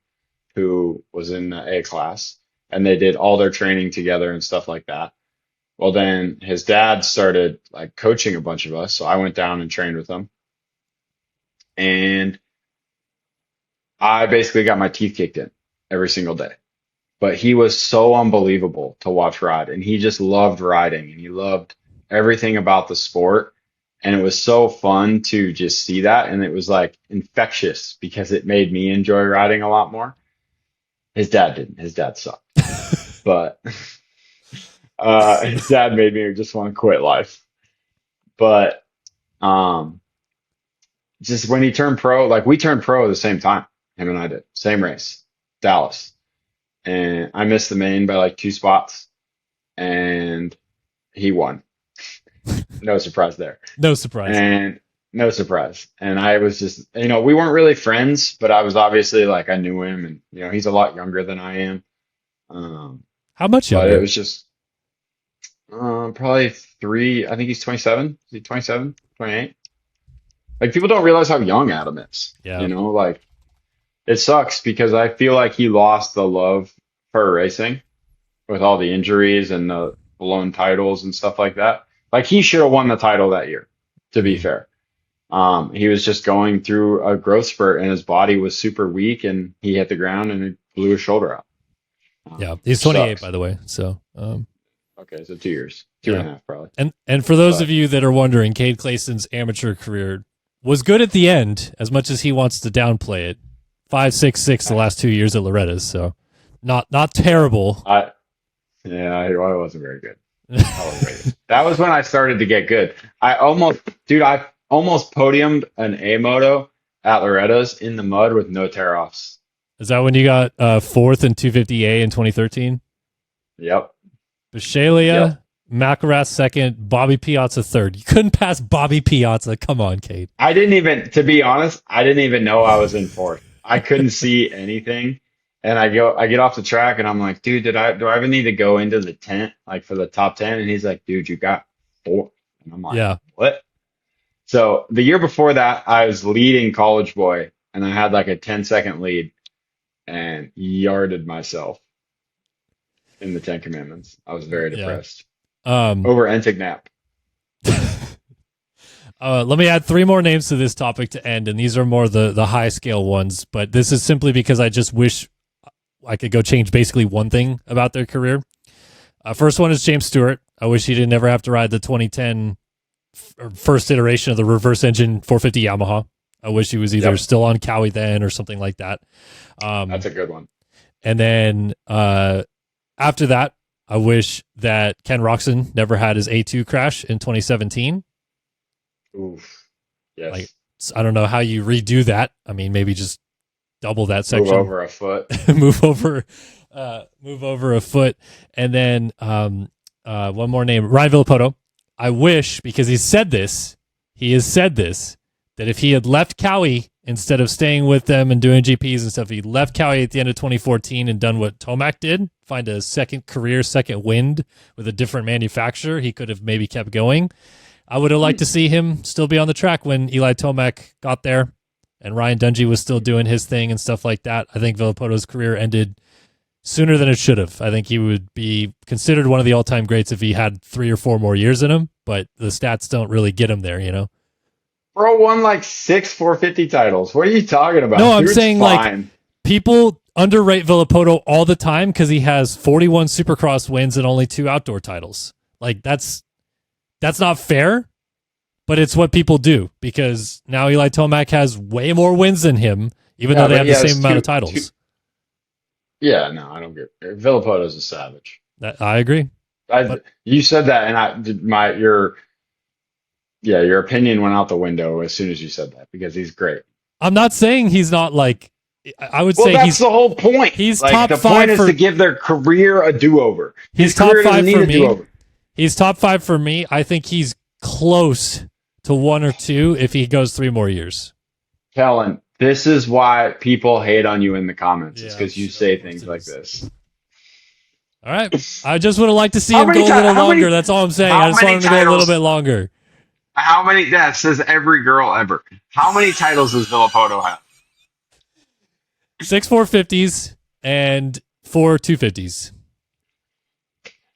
who was in the A class, and they did all their training together and stuff like that. Well, then his dad started like coaching a bunch of us. So I went down and trained with him. And I basically got my teeth kicked in every single day. But he was so unbelievable to watch ride. And he just loved riding and he loved everything about the sport. And it was so fun to just see that. And it was like infectious because it made me enjoy riding a lot more. His dad didn't. His dad sucked. But his dad made me just want to quit life. But just when he turned pro, like we turned pro at the same time, him and I did. Same race, Dallas. And I missed the main by like 2 spots and he won. No surprise there. No surprise. And no surprise. And I was just, we weren't really friends, but I was obviously like, I knew him and, he's a lot younger than I am. How much younger? But it was just probably I think he's 27. Is he 27, 28? Like people don't realize how young Adam is. Yeah. Like it sucks because I feel like he lost the love for racing with all the injuries and the blown titles and stuff like that. Like he should have won the title that year, to be fair. He was just going through a growth spurt and his body was super weak and he hit the ground and it blew his shoulder out. Yeah, he's 28 by the way. So okay, so 2 years, two and a half probably. And for those of you that are wondering, Cade Clason's amateur career was good at the end, as much as he wants to downplay it. 5.66 the last 2 years at Loretta's, so not terrible. I wasn't very good. That was when I started to get good. I almost podiumed an A moto at Loretta's in the mud with no tear offs. Is that when you got 4th in 250A in 2013? Yep. Bisceglia, Macaras 2nd, Bobby Piazza 3rd. You couldn't pass Bobby Piazza. Come on, Cade. To be honest, I didn't even know I was in 4th. I couldn't see anything. And I get off the track and I'm like, dude, do I even need to go into the tent, like for the top 10? And he's like, dude, you got And I'm like, Yeah. what? So the year before that, I was leading College Boy, and I had like a 10-second lead and yarded myself in the Ten Commandments. I was very Yeah. depressed. Um, Over Entignap. Let me add 3 more names to this topic to end, and these are more the high scale ones, but this is simply because I just wish I could go change basically one thing about their career. First one is James Stewart. I wish he didn't ever have to ride the 2010 first iteration of the reverse engine 450 Yamaha. I wish he was either still on Cowie then or something like that. That's a good one. And then after that, I wish that Ken Roxon never had his A2 crash in 2017. Oof. Yes. Like, I don't know how you redo that. I mean, maybe just double that section. Move over a foot. move over a foot. And then one more name, Ryan Villapoto. I wish, because he has said this, that if he had left Cowie instead of staying with them and doing GPs and stuff, he left Cowie at the end of 2014 and done what Tomac did, find a second career, second wind with a different manufacturer, he could have maybe kept going. I would have liked to see him still be on the track when Eli Tomac got there and Ryan Dungey was still doing his thing and stuff like that. I think Villapoto's career ended sooner than it should have. I think he would be considered one of the all-time greats if he had 3 or 4 more years in him, but the stats don't really get him there, you know? Bro won like 6 450 titles. What are you talking about? No, I'm Dude's saying fine. like people underrate Villapoto all the time because he has 41 Supercross wins and only 2 outdoor titles. Like that's not fair, but it's what people do because now Eli Tomac has way more wins than him, even though they have the same amount of titles. Yeah, no, I don't get it. Villapoto's a savage. I agree. You said that, and your opinion went out the window as soon as you said that because he's great. I'm not saying he's not like. I would Well, say that's the whole point. He's like, top the 5 point is for, to give their career a do-over. He's His top career 5 doesn't need for a me. do-over. He's top 5 for me. I think he's close to 1 or 2 if he goes 3 more years. Kellen, this is why people hate on you in the comments. It's because you sure. say things like this. All right. I just would have liked to see him go a little longer. That's all I'm saying. I just want him to go a little bit longer. How many? That says every girl ever. How many titles does Villapoto have? 6 450s and 4 250s.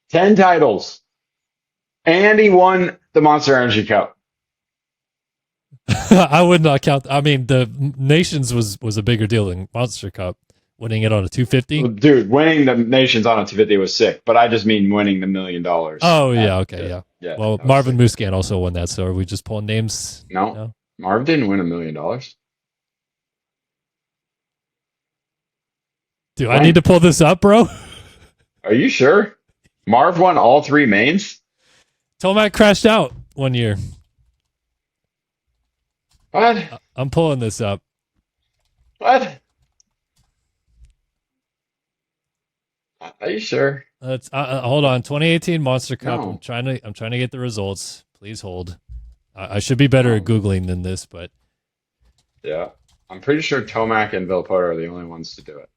10 titles. And he won the Monster Energy Cup. I would not count. I mean, the Nations was a bigger deal than Monster Cup. Winning it on a 250. Dude, winning the Nations on a 250 was sick, but I just mean winning the $1 million. Oh, yeah. Okay. Yeah. Well, Marvin Muscan also won that. So are we just pulling names? No. Marv didn't win $1 million. Do I need to pull this up, bro? Are you sure? Marv won all 3 mains? Tomac crashed out 1 year. What? I'm pulling this up. What? Are you sure? Let's hold on. 2018 Monster Cup. No. I'm trying to get the results. Please hold. I should be better at Googling than this, but yeah, I'm pretty sure Tomac and Villapoto are the only ones to do it.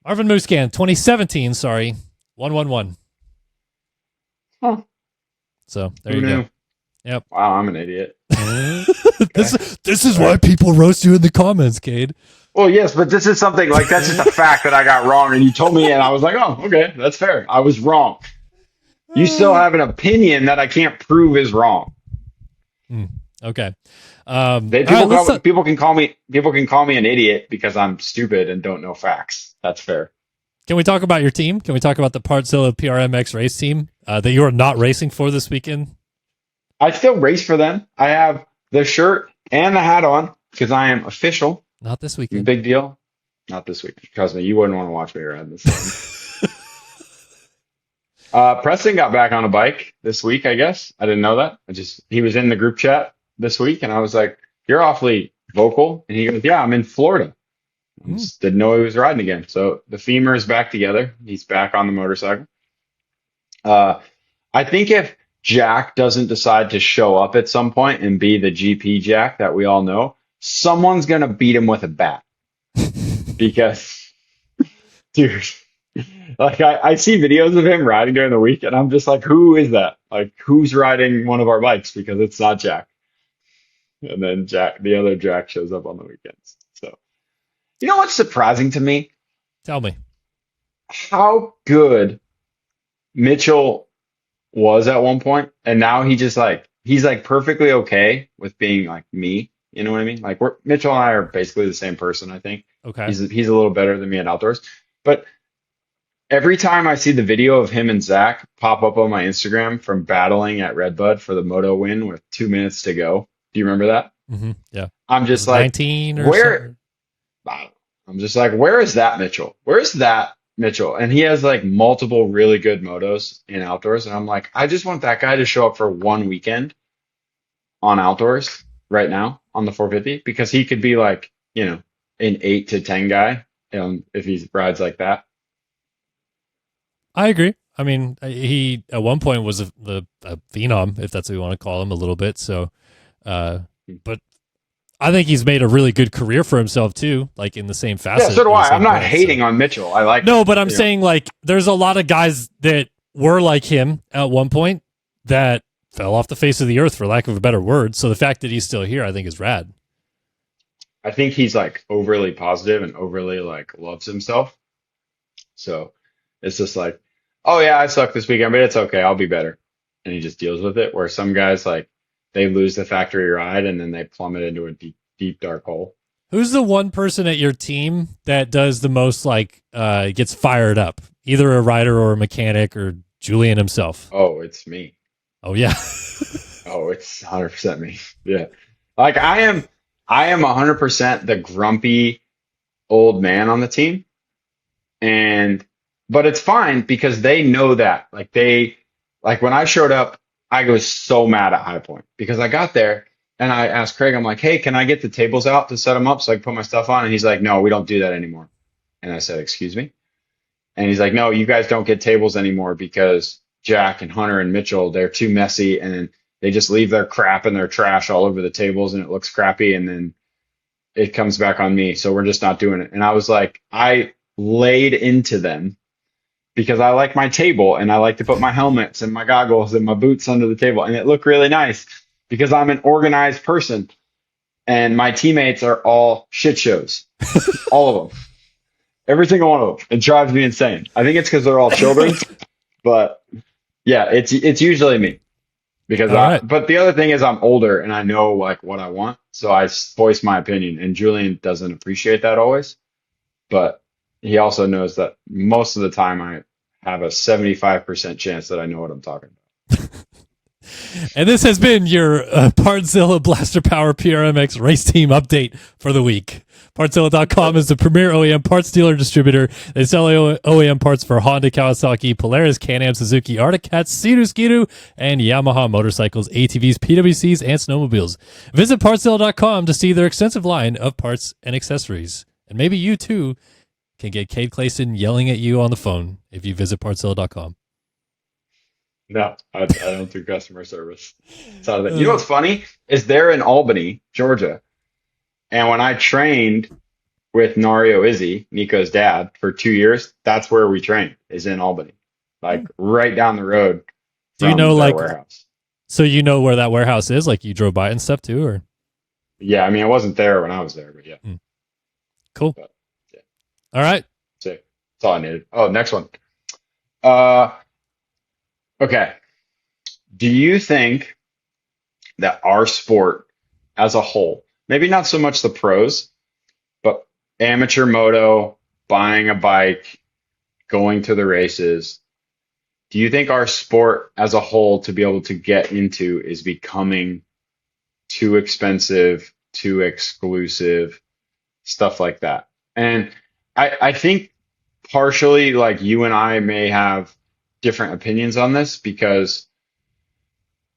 Marvin Muscan, 2017. Sorry, 111. Huh. So there Who you knew? go. Yep. Wow, I'm an idiot. This is why people roast you in the comments, Cade. Well, yes, but this is something like that's just a fact that I got wrong, and you told me, and I was like, oh, okay, that's fair. I was wrong. You still have an opinion that I can't prove is wrong. Okay. People can call me an idiot because I'm stupid and don't know facts. That's fair. Can we talk about your team? Can we talk about the Partzilla PRMX race team that you are not racing for this weekend? I still race for them. I have the shirt and the hat on because I am official. Not this weekend. Big deal. Not this week. Trust me, you wouldn't want to watch me ride this time. Preston got back on a bike this week, I guess. I didn't know that. He was in the group chat this week, and I was like, you're awfully vocal. And he goes, yeah, I'm in Florida. I just didn't know he was riding again. So the femur is back together. He's back on the motorcycle. I think if Jack doesn't decide to show up at some point and be the GP Jack that we all know, someone's going to beat him with a bat. Because, dude, like I see videos of him riding during the week, and I'm just like, who is that? Like, who's riding one of our bikes? Because it's not Jack. And then the other Jack shows up on the weekends. So, you know what's surprising to me? Tell me. How good Mitchell was at one point, and now he's like perfectly okay with being like me. You know what I mean? Like Mitchell and I are basically the same person. I think Okay. he's a little better than me at outdoors, but every time I see the video of him and Zach pop up on my Instagram from battling at Redbud for the moto win with 2 minutes to go, do you remember that? Yeah. I'm just Was it like, 19 or where? something? I'm just like, where is that Mitchell? Where's that Mitchell? And he has like multiple really good motos in outdoors. And I'm like, I just want that guy to show up for one weekend on outdoors right now on the 450 because he could be like, you know, an 8 to 10 guy if he rides like that. I agree. I mean, he at one point was a phenom, if that's what you want to call him, a little bit. So, but I think he's made a really good career for himself too, like in the same facet. Yeah, so do I. I'm not breath, hating on Mitchell. I like no, but I'm saying like there's a lot of guys that were like him at one point that fell off the face of the earth, for lack of a better word. So the fact that he's still here, I think, is rad. I think he's like overly positive and overly like loves himself. So it's just like, oh yeah, I suck this weekend, but it's okay. I'll be better. And he just deals with it. Where some guys like they lose the factory ride and then they plummet into a deep, deep dark hole. Who's the one person at your team that does the most like gets fired up? Either a rider or a mechanic or Julian himself. Oh, it's me. Oh yeah. Oh, it's 100% me. Yeah. Like I am 100% the grumpy old man on the team. But it's fine because they know that. Like when I showed up, I was so mad at High Point because I got there and I asked Craig, I'm like, hey, can I get the tables out to set them up so I can put my stuff on? And he's like, no, we don't do that anymore. And I said, excuse me? And he's like, no, you guys don't get tables anymore because Jack and Hunter and Mitchell, they're too messy and they just leave their crap and their trash all over the tables and it looks crappy and then it comes back on me. So we're just not doing it. And I was like, I laid into them because I like my table and I like to put my helmets and my goggles and my boots under the table and it looked really nice because I'm an organized person and my teammates are all shit shows. All of them. Every single one of them. It drives me insane. I think it's because they're all children, but yeah, it's usually me because but the other thing is I'm older and I know like what I want. So I voice my opinion and Julian doesn't appreciate that always, but he also knows that most of the time I have a 75% chance that I know what I'm talking about. And this has been your Partzilla Blaster Power PRMX race team update for the week. Partzilla.com is the premier OEM parts dealer distributor. They sell OEM parts for Honda, Kawasaki, Polaris, Can-Am, Suzuki, Arctic Cats, Sea-Doo, and Yamaha motorcycles, ATVs, PWCs, and snowmobiles. Visit Partzilla.com to see their extensive line of parts and accessories. And maybe you too can get Cade Clason yelling at you on the phone if you visit Partzilla.com. No, I don't do customer service. You know what's funny is they're in Albany, Georgia. And when I trained with Nario Izzy, Nico's dad, for 2 years, that's where we trained, is in Albany. Like right down the road Do you know like warehouse. So you know where that warehouse is? Like you drove by it and stuff too, or? Yeah, I mean I wasn't there when I was there, but yeah. Cool. But, yeah. All right. That's all I needed. Oh, next one. Okay. Do you think that our sport as a whole, maybe not so much the pros, but amateur moto, buying a bike, going to the races, do you think our sport as a whole to be able to get into is becoming too expensive, too exclusive, stuff like that? And I think partially like you and I may have different opinions on this because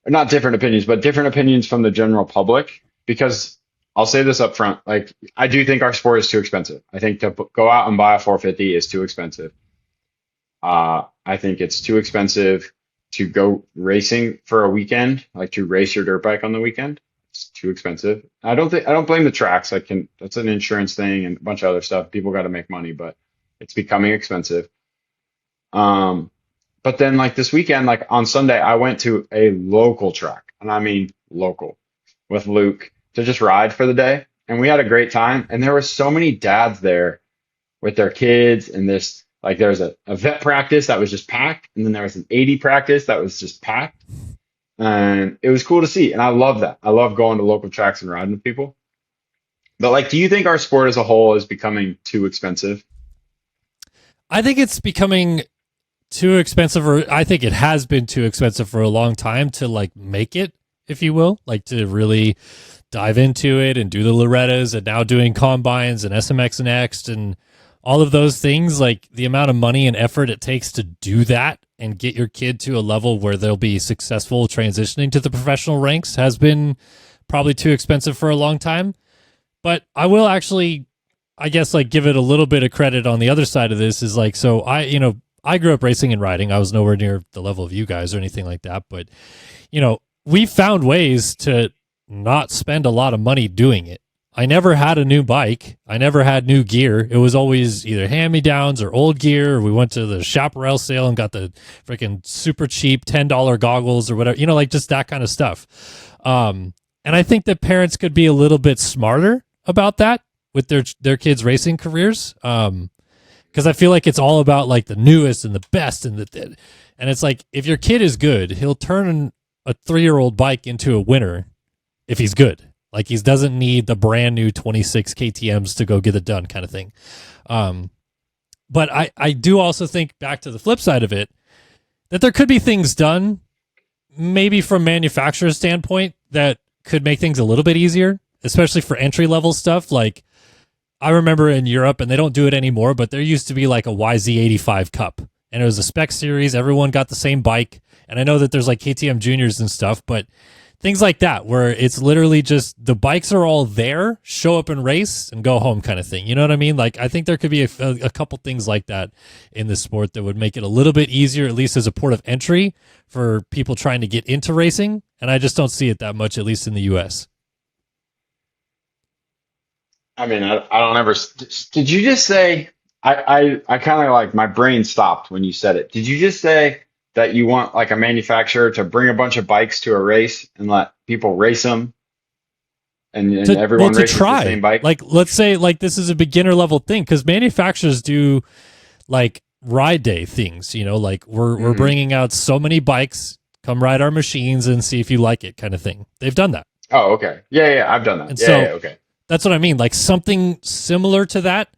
not different opinions, but different opinions from the general public, because I'll say this up front. Like, I do think our sport is too expensive. I think to go out and buy a 450 is too expensive. I think it's too expensive to go racing for a weekend, like to race your dirt bike on the weekend. It's too expensive. I don't blame the tracks. That's an insurance thing and a bunch of other stuff. People got to make money, but it's becoming expensive. But then like this weekend, like on Sunday, I went to a local track, and I mean local, with Luke to just ride for the day. And we had a great time. And there were so many dads there with their kids, and this like there was a vet practice that was just packed, and then there was an 80 practice that was just packed. And it was cool to see. And I love that. I love going to local tracks and riding with people. But like, do you think our sport as a whole is becoming too expensive? I think it's becoming too expensive, or I think it has been too expensive for a long time to like make it, if you will, like to really dive into it and do the Lorettas and now doing combines and SMX Next and all of those things. Like the amount of money and effort it takes to do that and get your kid to a level where they'll be successful transitioning to the professional ranks has been probably too expensive for a long time. But I will actually, I guess, like give it a little bit of credit on the other side of this is like, so I grew up racing and riding. I was nowhere near the level of you guys or anything like that. But, we found ways to not spend a lot of money doing it. I never had a new bike. I never had new gear. It was always either hand-me-downs or old gear, or we went to the Chaparral sale and got the freaking super cheap $10 goggles or whatever, like just that kind of stuff. And I think that parents could be a little bit smarter about that with their kids' racing careers. Because I feel like it's all about like the newest and the best and it's like if your kid is good, he'll turn a 3-year-old bike into a winner if he's good. Like he doesn't need the brand new 26 KTMs to go get it done kind of thing. But I do also think, back to the flip side of it, that there could be things done maybe from manufacturer's standpoint that could make things a little bit easier, especially for entry level stuff. Like I remember in Europe, and they don't do it anymore, but there used to be like a YZ85 Cup, and it was a spec series. Everyone got the same bike. And I know that there's like KTM juniors and stuff, but things like that, where it's literally just the bikes are all there, show up and race and go home kind of thing. You know what I mean? Like, I think there could be a couple things like that in the sport that would make it a little bit easier, at least as a port of entry for people trying to get into racing. And I just don't see it that much, at least in the US. I mean, I don't ever. Did you just say? I kind of like my brain stopped when you said it. Did you just say that you want like a manufacturer to bring a bunch of bikes to a race and let people race them, and everyone to races try. the same bike? Like, let's say like this is a beginner level thing, because manufacturers do like ride day things. Like we're bringing out so many bikes. Come ride our machines and see if you like it, kind of thing. They've done that. Oh, okay. Yeah, I've done that. And Okay. That's what I mean. Like something similar to that,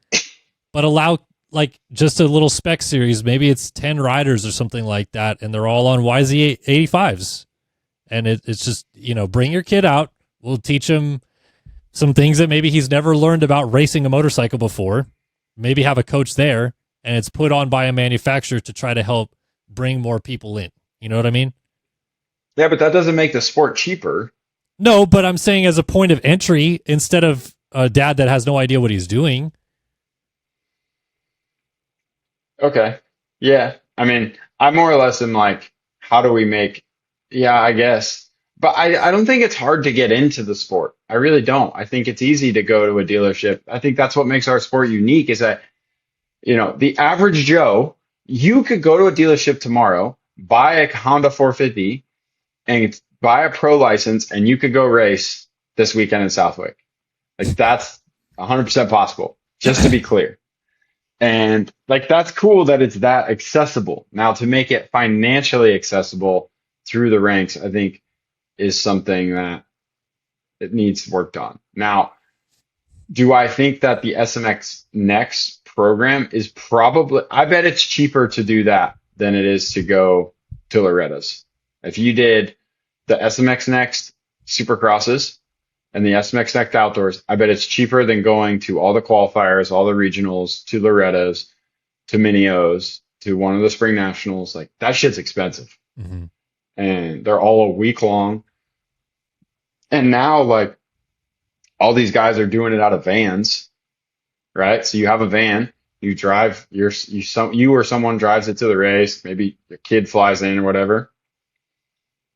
but allow like just a little spec series. Maybe it's 10 riders or something like that, and they're all on YZ85s. And it's just, bring your kid out. We'll teach him some things that maybe he's never learned about racing a motorcycle before. Maybe have a coach there, and it's put on by a manufacturer to try to help bring more people in. You know what I mean? Yeah, but that doesn't make the sport cheaper. No, but I'm saying as a point of entry, instead of a dad that has no idea what he's doing. Okay. Yeah. I mean, I more or less am like, how do we make, yeah, I guess. But I don't think it's hard to get into the sport. I really don't. I think it's easy to go to a dealership. I think that's what makes our sport unique is that, the average Joe, you could go to a dealership tomorrow, buy a Honda 450 and buy a pro license, and you could go race this weekend in Southwick. Like that's 100% possible, just to be clear. And like, that's cool that it's that accessible. Now to make it financially accessible through the ranks, I think is something that it needs worked on. Now, do I think that the SMX Next program is probably, I bet it's cheaper to do that than it is to go to Loretta's. If you did the SMX Next Supercrosses and the SMX Next Outdoors, I bet it's cheaper than going to all the qualifiers, all the regionals, to Loretta's, to Mini-O's, to one of the spring nationals. Like that shit's expensive. Mm-hmm. And they're all a week long. And now like all these guys are doing it out of vans, right? So you have a van, you drive, you or someone drives it to the race. Maybe your kid flies in or whatever.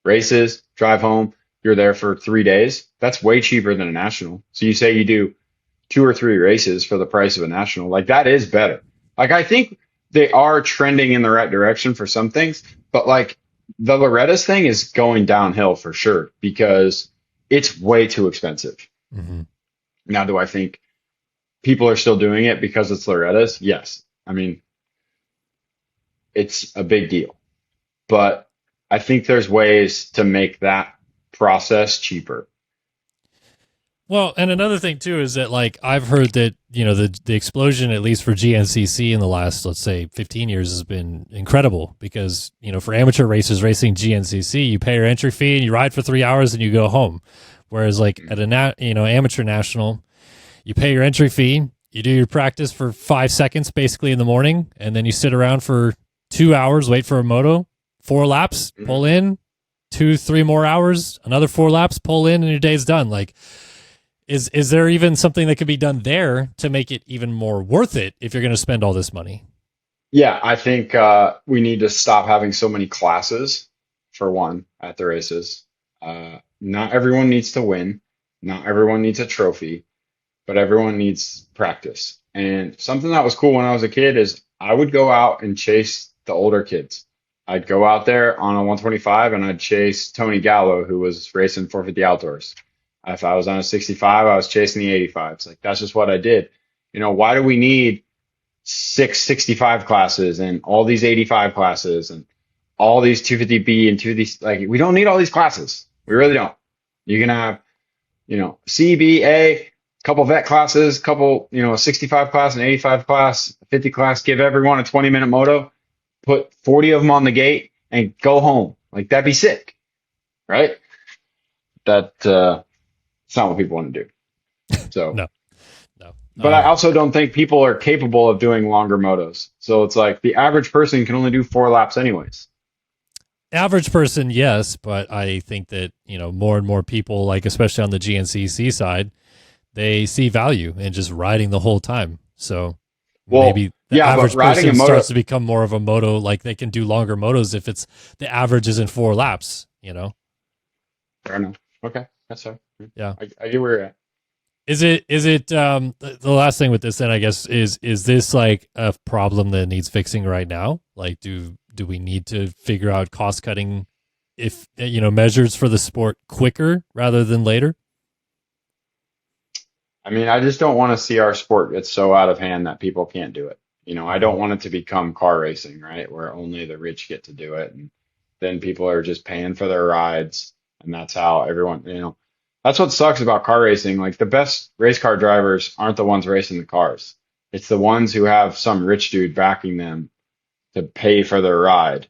Races, drive home. You're there for 3 days. That's way cheaper than a national. So you say you do 2 or 3 races for the price of a national. Like that is better. Like I think they are trending in the right direction for some things, but like the Loretta's thing is going downhill for sure because it's way too expensive. Mm-hmm. Now, do I think people are still doing it because it's Loretta's? Yes. I mean, it's a big deal, but I think there's ways to make that process cheaper. Well, and another thing too is that like I've heard that, you know, the explosion, at least for GNCC in the last, let's say 15 years, has been incredible because, you know, for amateur racers racing GNCC, you pay your entry fee and you ride for 3 hours and you go home. Whereas like at a amateur national, you pay your entry fee, you do your practice for 5 seconds basically in the morning, and then you sit around for 2 hours, wait for a moto, 4 laps, pull in, 2-3 more hours, another 4 laps, pull in, and your day's done. Like, Is there even something that could be done there to make it even more worth it if you're going to spend all this money? Yeah, I think we need to stop having so many classes, for one, at the races. Not everyone needs to win. Not everyone needs a trophy, but everyone needs practice. And something that was cool when I was a kid is I would go out and chase the older kids. I'd go out there on a 125 and I'd chase Tony Gallo, who was racing 450 Outdoors. If I was on a 65, I was chasing the 85s. Like, that's just what I did. You know, why do we need 6 65 classes and all these 85 classes and all these 250B and 250? Like, we don't need all these classes. We really don't. You can have, you know, C, B, A, couple vet classes, couple, you know, a 65 class, an 85 class, a 50 class, give everyone a 20-minute moto, put 40 of them on the gate and go home. Like, that'd be sick, right? It's not what people want to do. So No. But I also don't think people are capable of doing longer motos. So it's like the average person can only do 4 laps anyways. Average person, yes, but I think that, you know, more and more people, like especially on the GNCC side, they see value in just riding the whole time. So maybe the average person starts to become more of a moto, like they can do longer motos if it's the average is in 4 laps, you know? Fair enough. Okay. That's fair. Yeah. I get where you're at. Is it the last thing with this then, I guess, is this like a problem that needs fixing right now? Like, do we need to figure out cost cutting, if, you know, measures for the sport quicker rather than later? I mean, I just don't want to see our sport get so out of hand that people can't do it. You know, I don't want it to become car racing, right? Where only the rich get to do it. And then people are just paying for their rides. And that's how everyone, you know, that's what sucks about car racing. Like, the best race car drivers aren't the ones racing the cars. It's the ones who have some rich dude backing them to pay for their ride.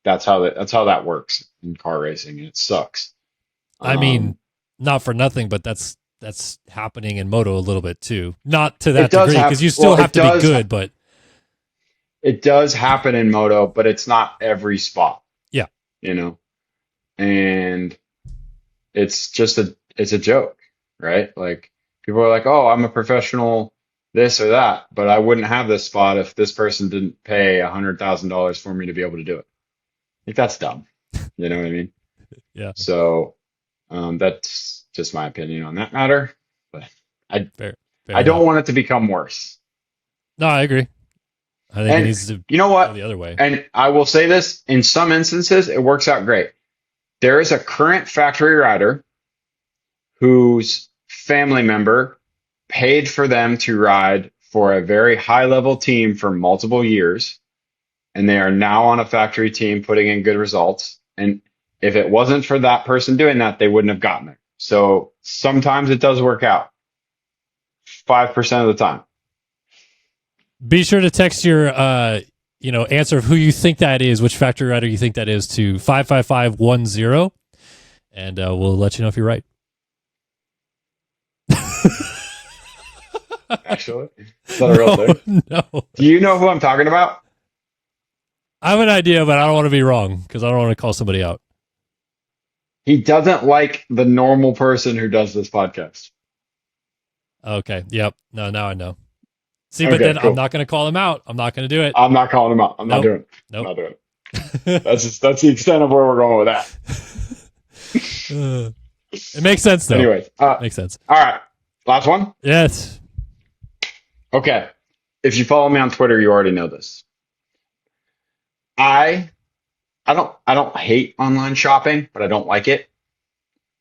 That's how that works in car racing, and it sucks. I mean, not for nothing, but that's happening in moto a little bit too. Not to that degree, because you still have to be good, but it does happen in moto, but it's not every spot. Yeah. You know, and it's just it's a joke, right? Like, people are like, oh, I'm a professional this or that, but I wouldn't have this spot if this person didn't pay $100,000 for me to be able to do it. Like, that's dumb. You know what I mean? Yeah. So that's just my opinion on that matter. But Fair I don't want it to become worse. No, I agree. I think it needs to go the other way. And I will say this, in some instances, it works out great. There is a current factory rider whose family member paid for them to ride for a very high-level team for multiple years, and they are now on a factory team putting in good results. And if it wasn't for that person doing that, they wouldn't have gotten it. So sometimes it does work out. 5% of the time. Be sure to text your answer of who you think that is, which factory rider you think that is, to 55510, and we'll let you know if you're right. Actually, is that a real thing? No. Do you know who I'm talking about? I have an idea, but I don't want to be wrong because I don't want to call somebody out. He doesn't like the normal person who does this podcast. Okay. Yep. No, now I know. See, Okay, but then cool. I'm not going to call him out. I'm not going to do it. I'm not calling him out. I'm not doing it. Nope. I'm not doing it. That's the extent of where we're going with that. It makes sense, though. Anyways, makes sense. All right. Last one? Yes. Okay. If you follow me on Twitter, you already know this. I don't hate online shopping, but I don't like it.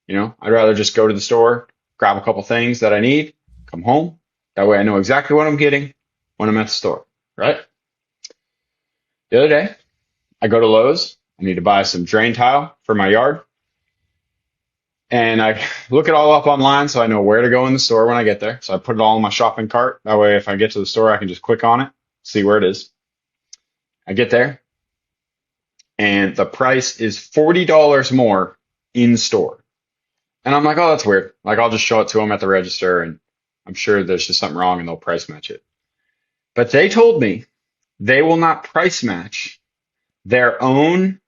I'd rather just go to the store, grab a couple things that I need, come home. That way I know exactly what I'm getting when I'm at the store, right? The other day, I go to Lowe's. I need to buy some drain tile for my yard. And I look it all up online so I know where to go in the store when I get there. So I put it all in my shopping cart. That way, if I get to the store, I can just click on it, see where it is. I get there, and the price is $40 more in store. And I'm like, oh, that's weird. Like, I'll just show it to them at the register, and I'm sure there's just something wrong, and they'll price match it. But they told me they will not price match their own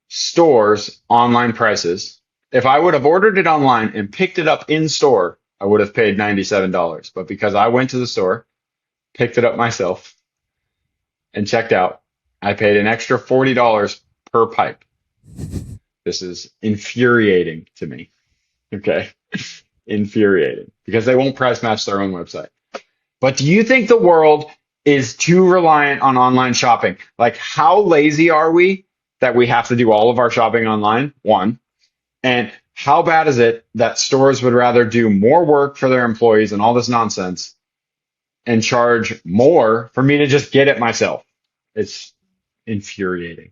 store's online prices. If I would have ordered it online and picked it up in store, I would have paid $97. But because I went to the store, picked it up myself, and checked out, I paid an extra $40 per pipe. This is infuriating to me. Okay. Infuriating because they won't price match their own website. But do you think the world is too reliant on online shopping? Like, how lazy are we that we have to do all of our shopping online? One. And how bad is it that stores would rather do more work for their employees and all this nonsense and charge more for me to just get it myself? It's infuriating.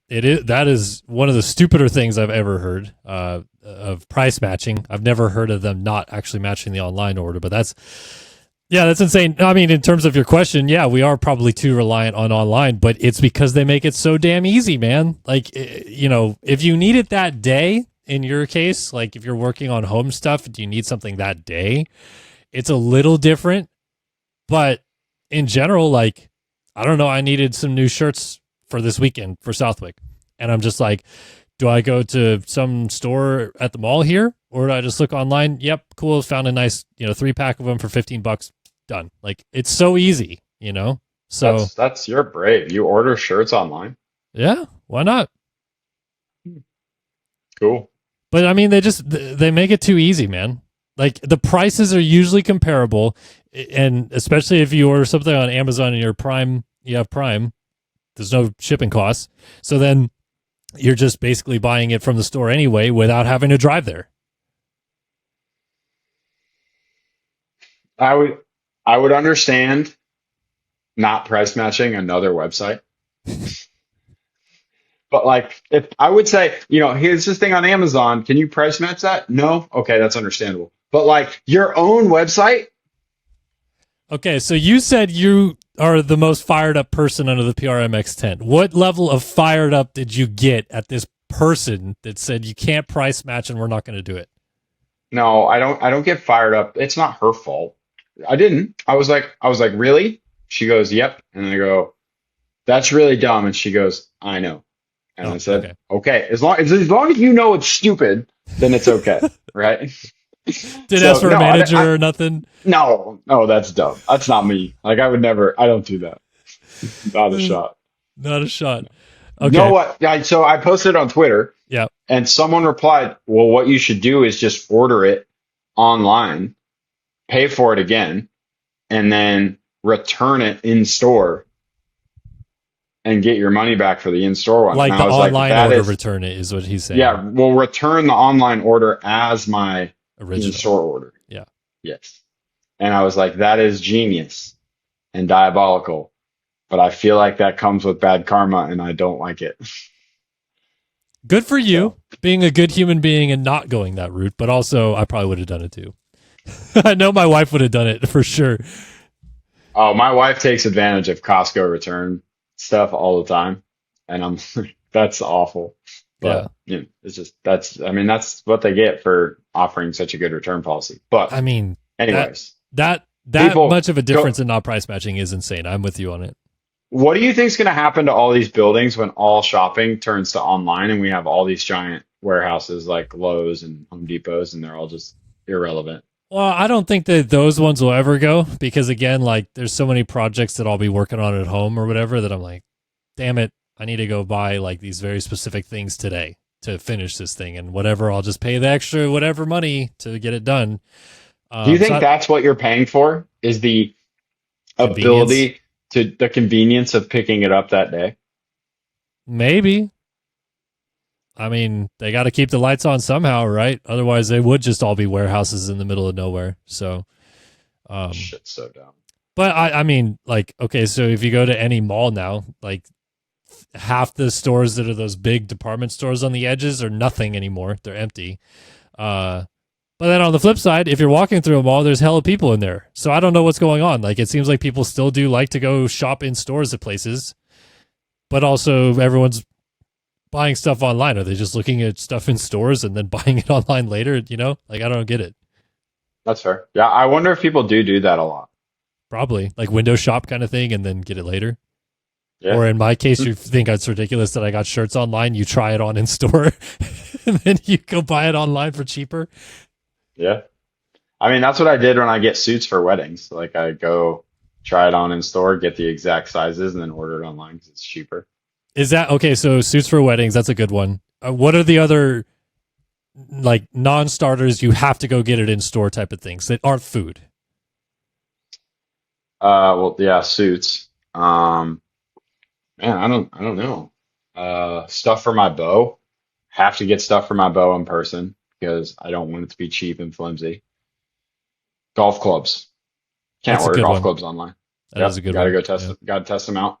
That is one of the stupider things I've ever heard of price matching. I've never heard of them not actually matching the online order, but that's insane. I mean, in terms of your question, yeah, we are probably too reliant on online, but it's because they make it so damn easy, man. Like, if you need it that day, in your case, like if you're working on home stuff, do you need something that day? It's a little different, but in general, like, I don't know, I needed some new shirts for this weekend for Southwick. And I'm just like, do I go to some store at the mall here, or do I just look online? Yep, cool. Found a nice, 3-pack of them for $15. Done. Like, it's so easy, So that's you're brave. You order shirts online. Yeah, why not? Cool. But I mean, they make it too easy, man. Like, the prices are usually comparable, and especially if you order something on Amazon and you have Prime, there's no shipping costs. So then you're just basically buying it from the store anyway without having to drive there. I would understand not price matching another website. But like, if I would say, here's this thing on Amazon, can you price match that? No? Okay, that's understandable. But like your own website? Okay, so you said you are the most fired up person under the PRMX tent. What level of fired up did you get at this person that said you can't price match and we're not going to do it? No, I don't get fired up. It's not her fault. I didn't. I was like, really? She goes, yep. And I go, that's really dumb. And she goes, I know. And I said, okay. As long as you know it's stupid, then it's okay. Right? Did ask for a manager or nothing? No, that's dumb. That's not me. Like, I would never, I don't do that. Not a shot. Not a shot. Okay. You know what? Yeah, so I posted on Twitter. Yeah. And someone replied, well, what you should do is just order it online, pay for it again, and then return it in store and get your money back for the in-store one. Like and the online order, is, return it is what he's saying. Yeah, we'll return the online order as my original in-store order. Yeah. Yes. And I was like, that is genius and diabolical. But I feel like that comes with bad karma, and I don't like it. Good for you, being a good human being and not going that route. But also, I probably would have done it too. I know my wife would have done it for sure. Oh, my wife takes advantage of Costco return stuff all the time. And I'm that's awful. But it's just, that's what they get for offering such a good return policy. But I mean, anyways, that much of a difference in not price matching is insane. I'm with you on it. What do you think is going to happen to all these buildings when all shopping turns to online and we have all these giant warehouses like Lowe's and Home Depots and they're all just irrelevant? Well, I don't think that those ones will ever go because, again, like there's so many projects that I'll be working on at home or whatever that I'm like, damn it, I need to go buy like these very specific things today to finish this thing and whatever. I'll just pay the extra whatever money to get it done. Do you think that's what you're paying for? Is the ability to the convenience of picking it up that day? Maybe. I mean, they got to keep the lights on somehow, right? Otherwise, they would just all be warehouses in the middle of nowhere. So, Shit's so dumb. but I mean, like, okay, so if you go to any mall now, like half the stores that are those big department stores on the edges are nothing anymore. They're empty. But then on the flip side, if you're walking through a mall, there's hella people in there. So I don't know what's going on. Like, it seems like people still do like to go shop in stores at places, but also everyone's buying stuff online. Are they just looking at stuff in stores and then buying it online later? You know, like, I don't get it. That's fair. Yeah, I wonder if people do that a lot. Probably like window shop kind of thing and then get it later. Yeah. Or in my case, you think it's ridiculous that I got shirts online. You try it on in store and then you go buy it online for cheaper. Yeah. I mean, that's what I did when I get suits for weddings. Like, I go try it on in store, get the exact sizes, and then order it online because it's cheaper. Is that okay? So suits for weddings, that's a good one. What are the other like non-starters you have to go get it in store type of things that aren't food? Well, yeah, suits. Man, I don't know. Stuff for my bow. Have to get stuff for my bow in person because I don't want it to be cheap and flimsy. Golf clubs. Can't That's a order good golf one. clubs online. That is a good Gotta one. go test. Yeah. Gotta test them out.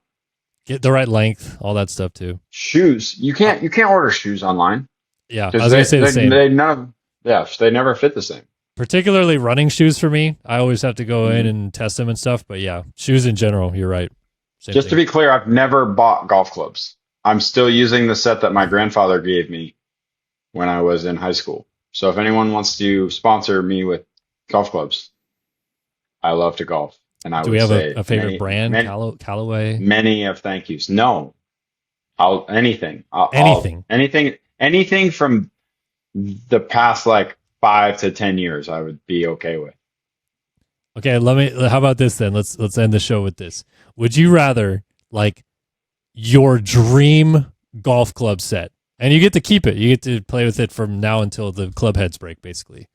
Get the right length, all that stuff too. Shoes. You can't order shoes online Yeah, I because was gonna say the same. they never fit the same. Particularly running shoes for me. I always have to go in Mhm. and test them and stuff. But yeah, shoes in general, you're right. Same Just to thing. be clear, I've never bought golf clubs. I'm still using the set that my grandfather gave me when I was in high school. So if anyone wants to sponsor me with golf clubs, I love to golf. And I Do would we have say a favorite brand? Callaway? many of thank yous. No, anything. Anything from the past like 5 to 10 years, I would be okay with. Okay, how about this then? Let's end the show with this. Would you rather like your dream golf club set? And you get to keep it. You get to play with it from now until the club heads break, basically.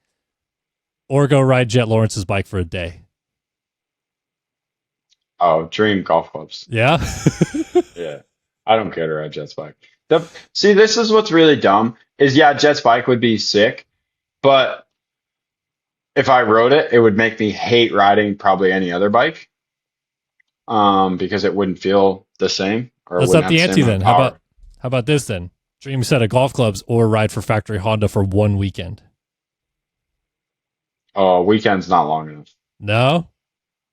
Or go ride Jet Lawrence's bike for a day. Oh, dream golf clubs. Yeah? Yeah. I don't care to ride Jet's bike. See, this is what's really dumb is Jet's bike would be sick, but if I rode it, it would make me hate riding probably any other bike. Because it wouldn't feel the same. Or Let's wouldn't up the have ante same then. power. How about this then? Dream set of golf clubs or ride for factory Honda for one weekend. Oh, weekend's not long enough. No?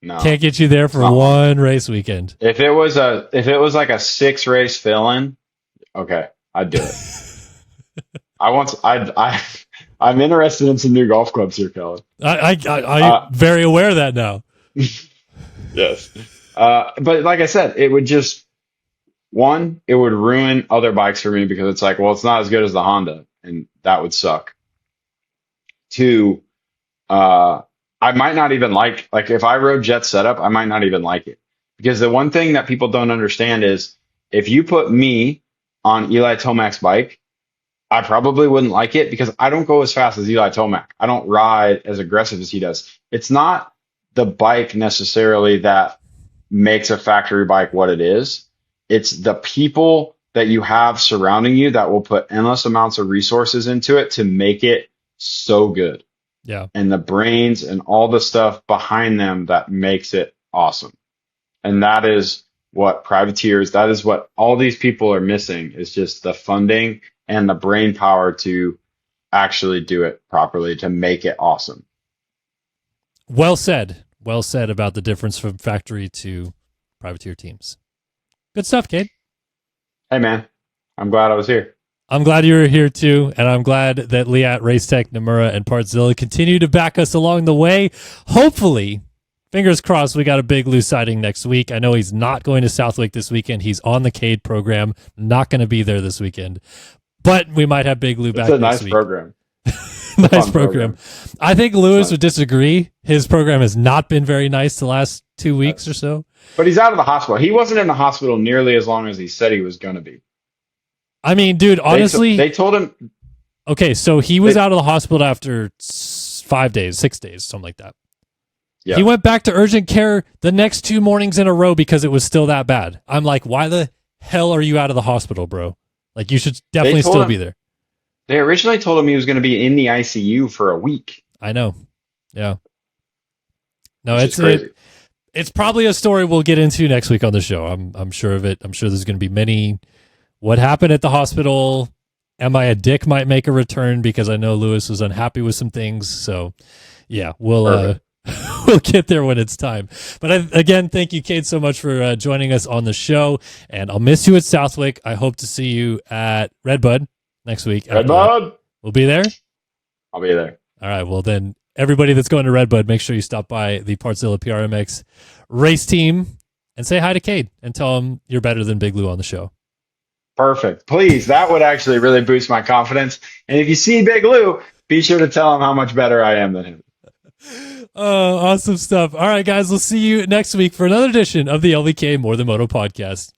No. Can't get you there for Not one race weekend. If it was like a 6-race fill-in, okay, I'd do it. I'm interested in some new golf clubs here, Kellen. I'm very aware of that now. Yes. But like I said, it would just it would ruin other bikes for me because it's like, well, it's not as good as the Honda, and that would suck. Two, I might not even like if I rode Jet setup, I might not even like it. Because the one thing that people don't understand is if you put me on Eli Tomac's bike, I probably wouldn't like it because I don't go as fast as Eli Tomac. I don't ride as aggressive as he does. It's not the bike necessarily that makes a factory bike what it is. It's the people that you have surrounding you that will put endless amounts of resources into it to make it so good. Yeah. And the brains and all the stuff behind them that makes it awesome. And that is what privateers, that is what all these people are missing is just the funding and the brain power to actually do it properly to make it awesome. Well said. Well said about the difference from factory to privateer teams. Good stuff, Cade. Hey, man, I'm glad I was here. I'm glad you were here too, and I'm glad that Leatt, Racetech, Namura, and Partzilla continue to back us along the way. Hopefully, fingers crossed, we got a big Lou sighting next week. I know he's not going to Southwick this weekend. He's on the Cade program, not going to be there this weekend. But we might have Big Lou back It's a next nice week. program. Nice program. I think Lewis would disagree. His program has not been very nice the last 2 weeks or so. But he's out of the hospital. He wasn't in the hospital nearly as long as he said he was going to be. I mean, dude, honestly, they told him. Okay, so he was out of the hospital after 5 days, 6 days, something like that. Yeah. He went back to urgent care the next 2 mornings in a row because it was still that bad. I'm like, why the hell are you out of the hospital, bro? Like, you should definitely still be there. They originally told him he was going to be in the ICU for a week. I know. Yeah. No, Which is crazy. it's probably a story we'll get into next week on the show. I'm sure of it. I'm sure there's going to be many. What happened at the hospital? Am I a dick? Might make a return because I know Lewis was unhappy with some things. So, yeah, we'll get there when it's time. But again, thank you, Cade, so much for joining us on the show. And I'll miss you at Southwick. I hope to see you at Redbud next week. Redbud, we'll be there. I'll be there. All right. Well, then, everybody that's going to Redbud, make sure you stop by the Partzilla PRMX race team and say hi to Cade and tell him you're better than Big Lou on the show. Perfect. Please, that would actually really boost my confidence. And if you see Big Lou, be sure to tell him how much better I am than him. Oh, awesome stuff. All right, guys, we'll see you next week for another edition of the LVK More Than Moto podcast.